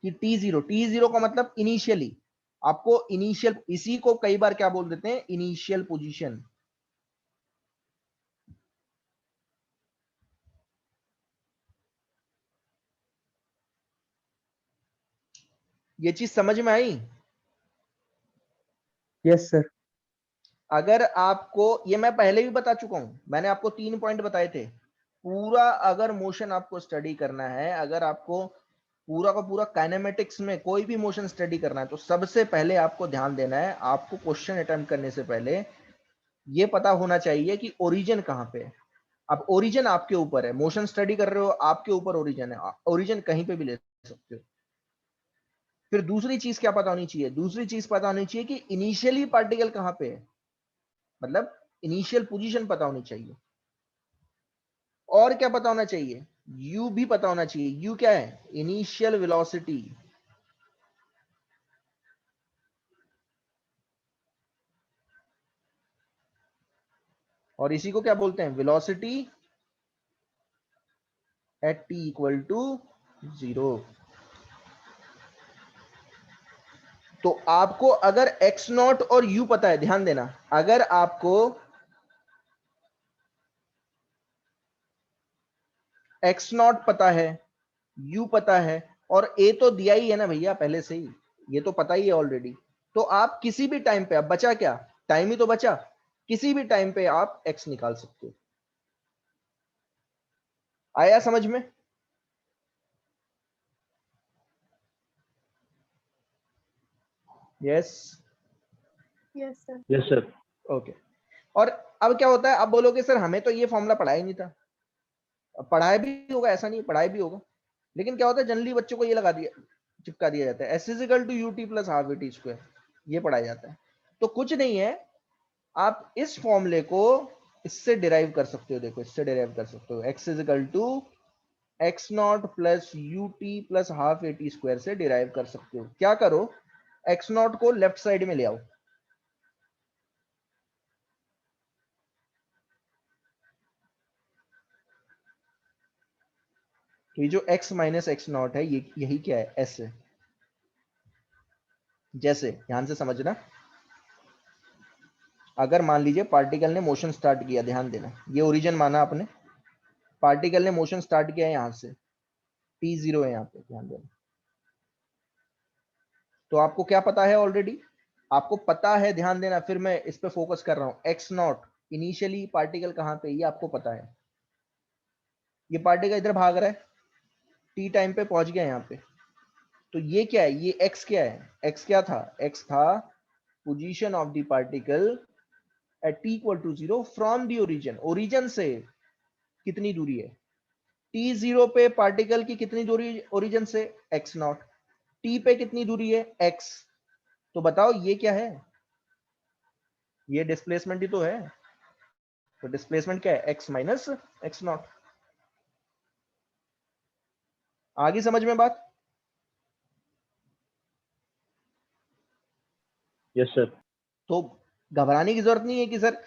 कि टी जीरो का मतलब इनिशियली, आपको इनिशियल, इसी को कई बार क्या बोल देते हैं, इनिशियल पोजीशन। ये चीज समझ में आई? Yes sir. अगर आपको, ये मैं पहले भी बता चुका हूं, मैंने आपको 3 पॉइंट बताए थे। पूरा अगर मोशन आपको स्टडी करना है, अगर आपको पूरा का पूरा काइनेमेटिक्स में कोई भी मोशन स्टडी करना है, तो सबसे पहले आपको ध्यान देना है, आपको क्वेश्चन अटेम्प्ट करने से पहले ये पता होना चाहिए कि ओरिजिन कहां पे है। अब ओरिजिन आपके ऊपर है, मोशन स्टडी कर रहे हो, आपके ऊपर ओरिजिन है, ओरिजिन कहीं पे भी ले सकते हो। फिर दूसरी चीज क्या पता होनी चाहिए, दूसरी चीज पता होनी चाहिए कि इनिशियली पार्टिकल कहां पे है, मतलब इनिशियल पोजीशन पता होनी चाहिए। और क्या पता होना चाहिए, u भी पता होना चाहिए। u क्या है, इनिशियल वेलोसिटी। और इसी को क्या बोलते हैं, velocity at t equal to 0। तो आपको अगर x नॉट और u पता है, ध्यान देना, अगर आपको x नॉट पता है, u पता है, और a तो दिया ही है ना भैया पहले से ही, ये तो पता ही है ऑलरेडी। तो आप किसी भी टाइम पे, अब बचा क्या, टाइम ही तो बचा, किसी भी टाइम पे आप x निकाल सकते हो। आया समझ में? Yes, yes sir. Yes sir. Okay. और अब क्या होता है, अब बोलोगे सर हमें तो ये फॉर्मूला पढ़ा ही नहीं था। पढ़ाया भी होगा, ऐसा नहीं पढ़ाया भी होगा, लेकिन क्या होता है जनरली बच्चों को ये लगा दिया, चिपका दिया जाता है s is equal to u t plus half a t square, ये पढ़ाया जाता है। तो कुछ नहीं है, आप इस फॉर्मूले को इससे डिराइव कर सकते हो, देखो इससे डिराइव कर सकते हो, x is equal to x not plus u t plus half a t square से डिराइव कर सकते हो। क्या करो, एक्स नॉट को लेफ्ट साइड में ले आओ, तो ये जो x माइनस एक्स नॉट है, ये यही क्या है, s है। जैसे ध्यान से समझना, अगर मान लीजिए पार्टिकल ने मोशन स्टार्ट किया, ध्यान देना, ये ओरिजिन माना आपने, पार्टिकल ने मोशन स्टार्ट किया है यहां से, t0 है यहाँ पे, ध्यान देना। तो आपको क्या पता है ऑलरेडी, आपको पता है, ध्यान देना, फिर मैं इस पे फोकस कर रहा हूं, एक्स नॉट इनिशियली पार्टिकल कहां पे, ये आपको पता है, ये पार्टिकल इधर भाग रहा है, टी टाइम पे पहुंच गया यहाँ पे, तो ये क्या है, ये एक्स क्या है, एक्स क्या था, एक्स था position of the particle at t equal to 0 from the origin, origin से कितनी दूरी है, t0 पे पार्टिकल की कितनी दूरी ओरिजिन से, x नॉट, t पे कितनी दूरी है, x, तो बताओ ये क्या है, ये डिस्प्लेसमेंट ही तो है, तो डिस्प्लेसमेंट क्या है, x माइनस एक्स नॉट। आगे समझ में बात, यस सर। तो घबराने की जरूरत नहीं है कि सर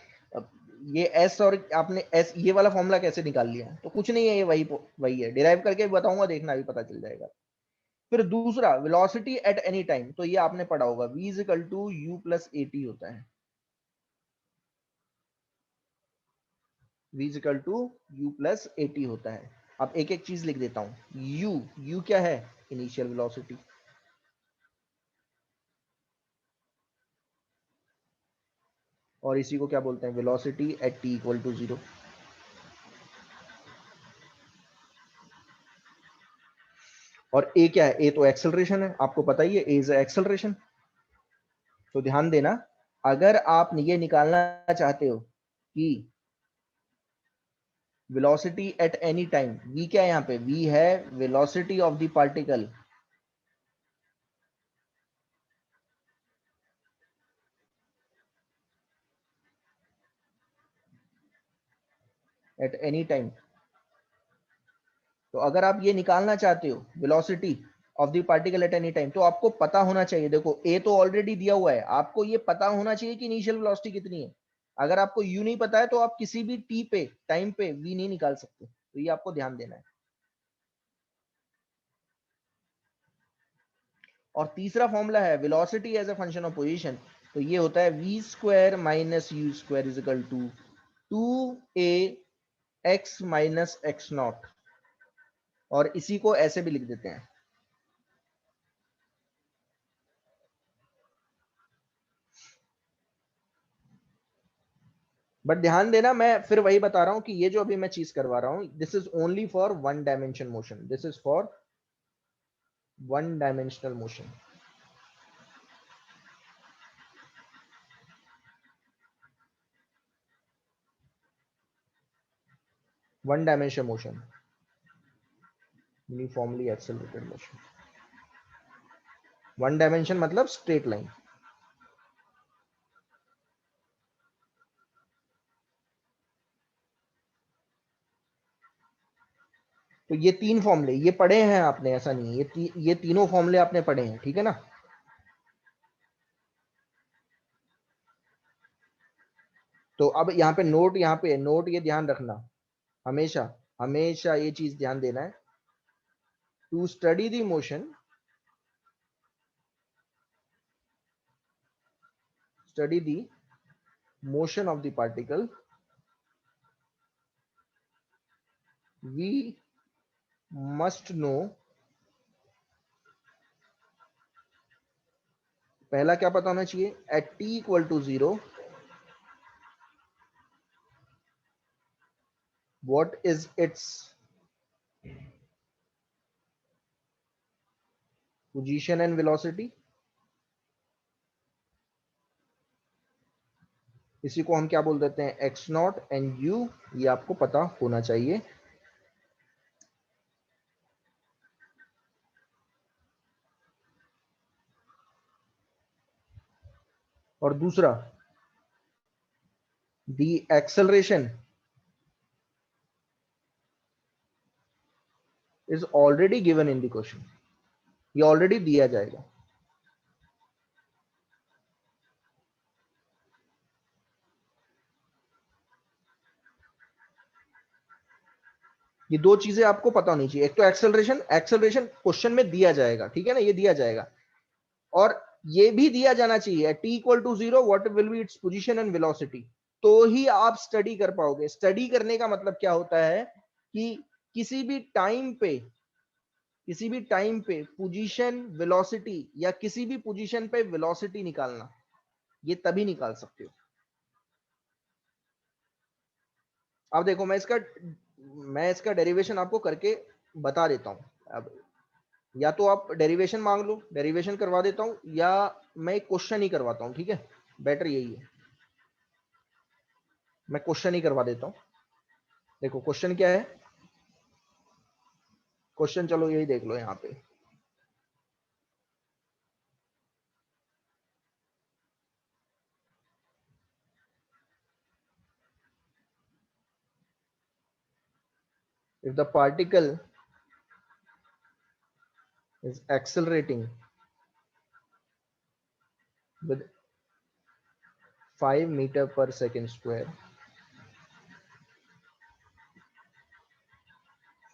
ये एस और आपने एस ये वाला फॉर्मूला कैसे निकाल लिया, तो कुछ नहीं है, ये वही वही है, डिराइव करके बताऊंगा, देखना भी पता चल जाएगा। फिर दूसरा वेलोसिटी एट एनी टाइम, तो ये आपने पढ़ा होगा, v is equal to u plus a t होता है, v is equal to u plus a t होता है। अब एक एक चीज लिख देता हूं, u क्या है, इनिशियल वेलोसिटी, और इसी को क्या बोलते हैं, velocity at t equal to 0। और a क्या है, a तो एक्सेलरेशन है, आपको पता ही है, a इज एक्सेलरेशन। तो ध्यान देना, अगर आप ये निकालना चाहते हो कि velocity at any time, v क्या है यहाँ पे, v है velocity of the particle at any time. तो अगर आप ये निकालना चाहते हो velocity of the particle at any time, तो आपको पता होना चाहिए, देखो a तो ऑलरेडी दिया हुआ है, आपको ये पता होना चाहिए कि इनिशियल वेलोसिटी कितनी है। अगर आपको u नहीं पता है तो आप किसी भी t पे टाइम पे v नहीं निकाल सकते, तो ये आपको ध्यान देना है। और तीसरा फॉर्मूला है velocity as a function of position, तो ये होता है v square minus u square is equal to 2a x minus x not, और इसी को ऐसे भी लिख देते हैं, बट ध्यान देना, मैं फिर वही बता रहा हूं कि ये जो अभी मैं चीज करवा रहा हूं, this is only for one dimension motion, this is for one dimensional motion. One dimension motion, uniformly accelerated motion, one dimension मतलब स्ट्रेट लाइन। तो ये तीन फॉर्मूले ये पढ़े हैं आपने, ऐसा नहीं है, ये तीनों फॉर्मूले आपने पढ़े हैं, ठीक है ना। तो अब यहाँ पे नोट, यहाँ पे नोट, ये ध्यान रखना, हमेशा हमेशा ये चीज ध्यान देना है, to study the motion, study the motion of the particle, we must know, पहला क्या पता होना चाहिए, at t equal to 0 what is its position and velocity, इसी को हम क्या बोल देते हैं, x नॉट एंड u, ये आपको पता होना चाहिए। और दूसरा the acceleration is already given in the question, ये ऑलरेडी दिया जाएगा। ये दो चीजें आपको पता होनी चाहिए, एक तो एक्सेलरेशन, एक्सेलरेशन क्वेश्चन में दिया जाएगा, ठीक है ना, ये दिया जाएगा। और ये भी दिया जाना चाहिए t equal to 0 what will be its position and velocity, तो ही आप स्टडी कर पाओगे। स्टडी करने का मतलब क्या होता है कि किसी भी टाइम पे पोजीशन वेलोसिटी या किसी भी पोजीशन पे वेलोसिटी निकालना, ये तभी निकाल सकते हो। अब देखो मैं इसका डेरिवेशन आपको करके बता देता हूं। अब या तो आप डेरिवेशन मांग लो, डेरिवेशन करवा देता हूं, या मैं क्वेश्चन ही करवाता हूं, ठीक है, बेटर यही है, मैं क्वेश्चन ही करवा देता हूं। देखो क्वेश्चन क्या है, क्वेश्चन चलो यही देख लो यहाँ पे। If the particle is accelerating with 5 meter per second square,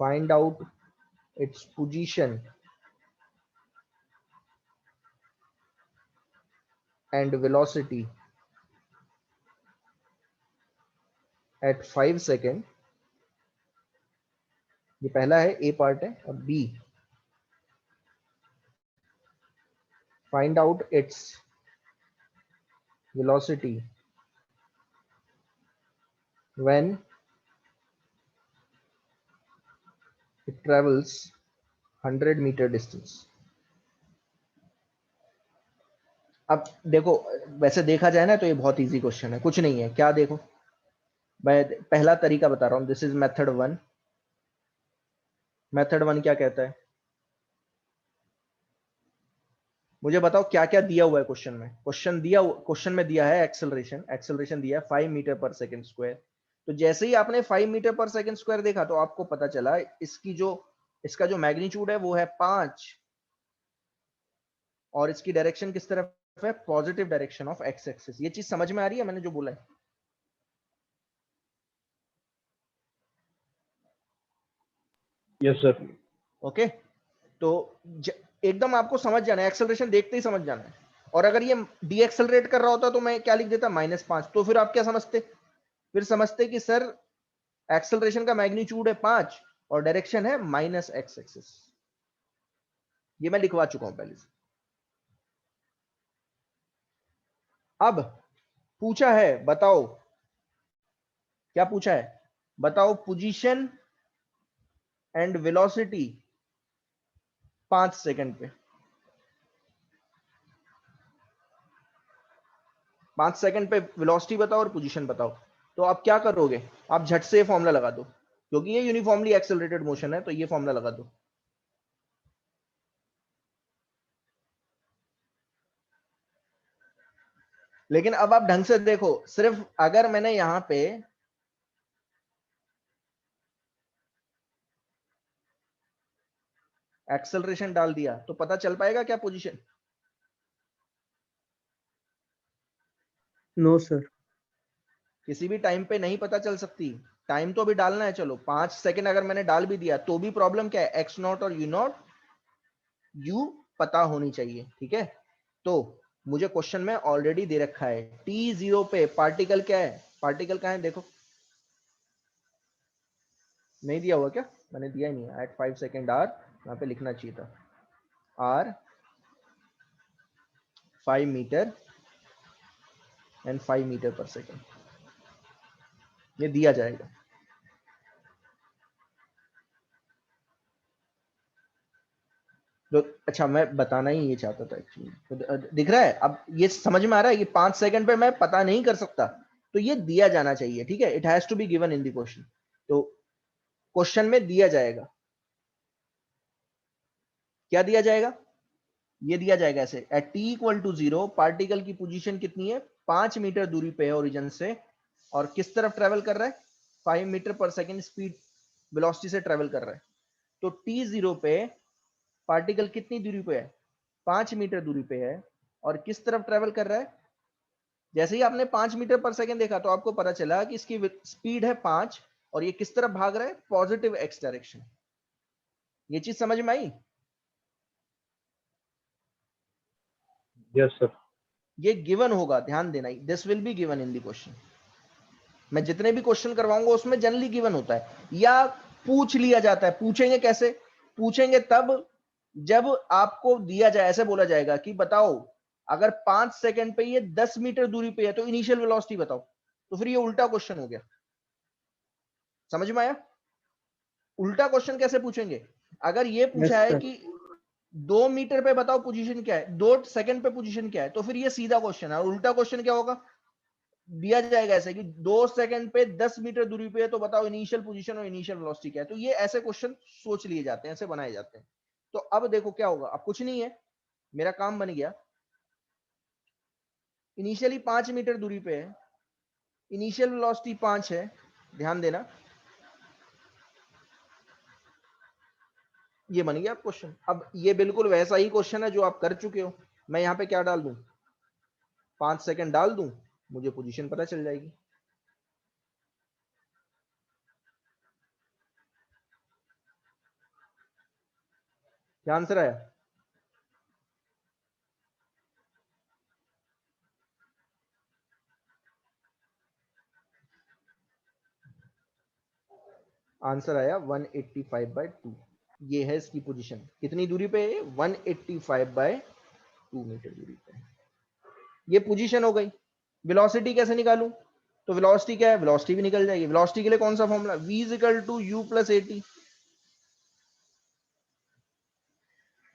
find out its position and velocity at 5 second। ये पहला है, ए पार्ट है। और B, find out its velocity when it travels 100 meter distance। अब देखो, वैसे देखा जाए ना तो ये बहुत इजी क्वेश्चन है, कुछ नहीं है। क्या देखो, मैं पहला तरीका बता रहा हूं, दिस इज मेथड 1। मेथड 1 क्या कहता है, मुझे बताओ क्या क्या दिया हुआ है क्वेश्चन में। क्वेश्चन में दिया है एक्सेलरेशन दिया है 5 मीटर पर सेकंड स्क्वायर। तो जैसे ही आपने 5 मीटर पर सेकंड स्क्वायर देखा तो आपको पता चला इसका जो मैग्नीट्यूड है वो है 5, और इसकी डायरेक्शन किस तरफ है, positive direction of x axis. ये चीज समझ में आ रही है मैंने जो बोला है? Yes sir. ओके, तो एकदम आपको समझ जाना है, एक्सेलरेशन देखते ही समझ जाना है। और अगर ये डी एक्सेलरेट कर रहा होता तो मैं क्या लिख देता, -5। तो फिर आप क्या समझते, फिर समझते कि सर एक्सेलरेशन का मैग्नीट्यूड है 5 और डायरेक्शन है -x एक्सिस। ये मैं लिखवा चुका हूं पहले से। अब पूछा है, बताओ क्या पूछा है, बताओ पोजीशन एंड वेलोसिटी 5 सेकंड पे। 5 सेकंड पे वेलोसिटी बताओ और पोजीशन बताओ। तो आप क्या करोगे, आप झट से फॉर्मूला लगा दो, क्योंकि ये यूनिफॉर्मली एक्सेलरेटेड मोशन है तो ये फॉर्मूला लगा दो। लेकिन अब आप ढंग से देखो, सिर्फ अगर मैंने यहां पे एक्सेलरेशन डाल दिया तो पता चल पाएगा क्या पोजीशन? No sir. किसी भी टाइम पे नहीं पता चल सकती। टाइम तो अभी डालना है, चलो 5 सेकंड अगर मैंने डाल भी दिया तो भी प्रॉब्लम क्या है, एक्स नॉट और यू पता होनी चाहिए, ठीक है। तो मुझे क्वेश्चन में ऑलरेडी दे रखा है t0 पे पार्टिकल क्या है, पार्टिकल कहां है देखो, नहीं दिया हुआ क्या, मैंने दिया ही नहीं है। एट 5 सेकंड आर, यहाँ पे लिखना चाहिए था आर 5 मीटर एंड 5 मीटर पर सेकंड, ये दिया जाएगा। तो अच्छा, मैं बताना ही ये चाहता था एक्चुअली, तो दिख रहा है अब, ये समझ में आ रहा है कि 5 सेकंड पे मैं पता नहीं कर सकता, तो ये दिया जाना चाहिए, ठीक है। It has to be given in the question, तो क्वेश्चन में दिया जाएगा। क्या दिया जाएगा, ये दिया जाएगा ऐसे, at t equal to 0 particle की पोजीशन कितनी है, 5 मीटर दूरी पे है ओरिजिन से, और किस तरफ ट्रेवल कर रहा है, 5 मीटर पर सेकेंड स्पीड वेलोसिटी से ट्रेवल कर रहा है। तो t0 पे पार्टिकल कितनी दूरी पे है, 5 मीटर दूरी पे है, और किस तरफ ट्रेवल कर रहा है। जैसे ही आपने 5 मीटर पर सेकेंड देखा तो आपको पता चला कि इसकी स्पीड है 5, और ये किस तरफ भाग रहा है, पॉजिटिव एक्स डायरेक्शन। ये चीज समझ में आई। Yes, sir. ये गिवन होगा, ध्यान देना, this will be given in the question. मैं जितने भी क्वेश्चन करवाऊंगा उसमें जनरली गिवन होता है, या पूछ लिया जाता है। पूछेंगे कैसे, पूछेंगे तब जब आपको दिया जाए, ऐसे बोला जाएगा कि बताओ अगर 5 सेकंड पे ये 10 मीटर दूरी पे है तो इनिशियल वेलोसिटी बताओ, तो फिर ये उल्टा क्वेश्चन हो गया। समझ में आया। उल्टा क्वेश्चन कैसे पूछेंगे, अगर ये पूछा है sir. कि 2 मीटर पे बताओ पोजीशन क्या है, 2 सेकंड पे पोजीशन क्या है, तो फिर ये सीधा क्वेश्चन है। और उल्टा क्वेश्चन क्या होगा, दिया जाएगा ऐसे कि 2 सेकंड पे 10 मीटर दूरी पे है तो बताओ इनिशियल पोजीशन और इनिशियल वेलोसिटी क्या है। तो ये ऐसे क्वेश्चन सोच लिए जाते हैं, ऐसे बनाए जाते हैं। तो अब देखो क्या होगा, अब कुछ नहीं है, मेरा काम बन गया। इनिशियली 5 मीटर दूरी पे है, इनिशियल वेलोसिटी 5 है, ध्यान देना, ये बन गया क्वेश्चन। अब ये बिल्कुल वैसा ही क्वेश्चन है जो आप कर चुके हो। मैं यहां पे क्या डाल दूं, 5 सेकंड डाल दूं, मुझे पोजीशन पता चल जाएगी। क्या आंसर आया, आंसर आया 185/2। ये है इसकी पोजीशन, कितनी दूरी पे है, 185/2 मीटर दूरी पे। ये पोजीशन हो गई। वेलोसिटी कैसे निकालूं, तो वेलोसिटी क्या है, वेलोसिटी भी निकल जाएगी। वेलोसिटी के लिए कौन सा formula, v = u + at।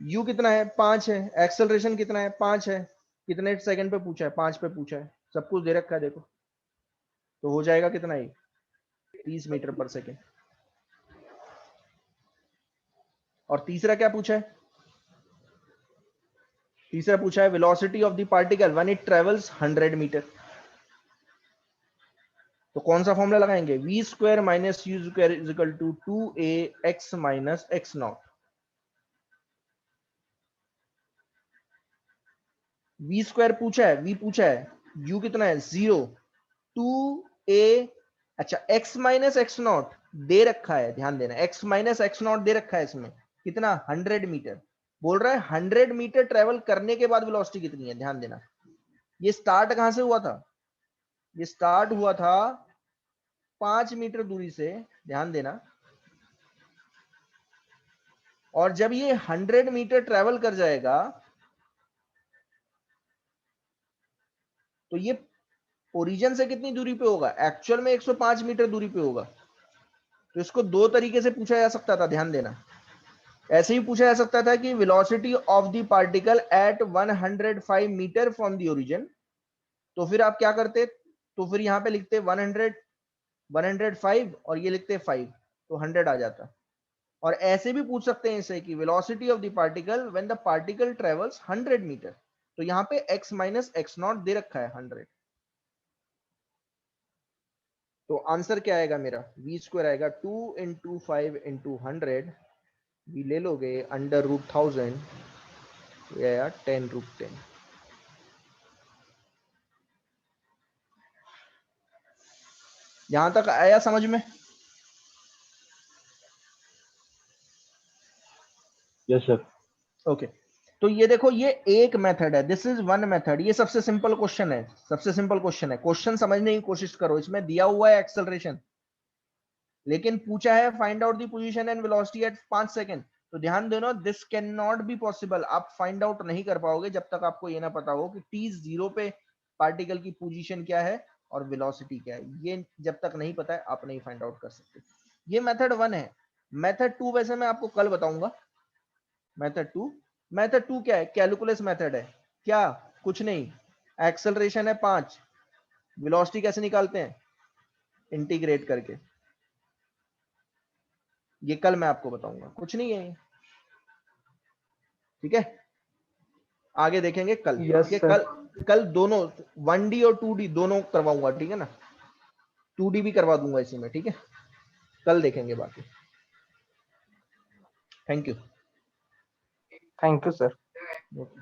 u कितना है, 5 है, एक्सेलरेशन कितना है, 5 है, कितने सेकंड पे पूछा है, 5 पे पूछा है, सब कुछ दे रखा है देखो। तो हो जाएगा कितना ही, 30 मीटर पर सेकेंड। और तीसरा क्या पूछा है, तीसरा पूछा है velocity of the particle when it travels 100 metre. तो कौन सा फॉर्मूला लगाएंगे, v² - u² = 2ax - x0। v² पूछा है, v पूछा है, u कितना है 0, 2a, अच्छा x - x0 दे रखा है, ध्यान देना, x - x0 दे रखा है इसमें, कितना 100 मीटर। बोल रहा है 100 मीटर ट्रेवल करने के बाद वेलोसिटी कितनी है, ध्यान देना। ये स्टार्ट कहां से हुआ था, ये स्टार्ट हुआ था 5 मीटर दूरी से, ध्यान देना। और जब ये 100 मीटर ट्रेवल कर जाएगा तो ये ओरिजिन से कितनी दूरी पे होगा, एक्चुअल में 105 मीटर दूरी पे होगा। तो इसको दो तरीके से पूछा जा सकता था, ध्यान देना। ऐसे ही पूछा जा सकता था कि velocity of the particle at 105 metre from the origin. तो फिर आप क्या करते, तो फिर यहां पे लिखते 100 105 और ये लिखते 5, तो 100 आ जाता। और ऐसे भी पूछ सकते हैं इसे कि velocity of the particle when the particle travels 100 metre. तो यहाँ पे x - x0 दे रखा है 100। तो आंसर क्या आएगा मेरा, v² आएगा 2 × 5 × 100, भी ले लोगे √1000, या 10√10। यहां तक आया समझ में। Yes, sir. ओके तो ये देखो, ये एक मेथड है, दिस इज वन मेथड। ये सबसे सिंपल क्वेश्चन है, सबसे सिंपल क्वेश्चन है। क्वेश्चन समझने की कोशिश करो, इसमें दिया हुआ है एक्सेलरेशन, लेकिन पूछा है find out the position and velocity at 5 second. तो ध्यान देना, this can not be possible. आप फाइंड आउट नहीं कर पाओगे जब तक आपको ये ना पता हो कि t0 पे पार्टिकल की पोजीशन क्या है और वेलोसिटी क्या है। ये जब तक नहीं पता है आप नहीं फाइंड आउट कर सकते। ये मेथड 1 है। मेथड 2 वैसे मैं आपको कल बताऊंगा। मेथड 2 क्या है, कैलकुलस मेथड है। क्या, कुछ नहीं, एक्सेलरेशन है 5, वेलोसिटी कैसे निकालते हैं, इंटीग्रेट करके। ये कल मैं आपको बताऊंगा, कुछ नहीं है ये, ठीक है। आगे देखेंगे कल। Yes, ये sir. कल दोनों 1D और 2D दोनों करवाऊंगा, ठीक है ना, 2D भी करवा दूंगा इसी में, ठीक है, कल देखेंगे बाकी। Thank you. Thank you, sir. Okay.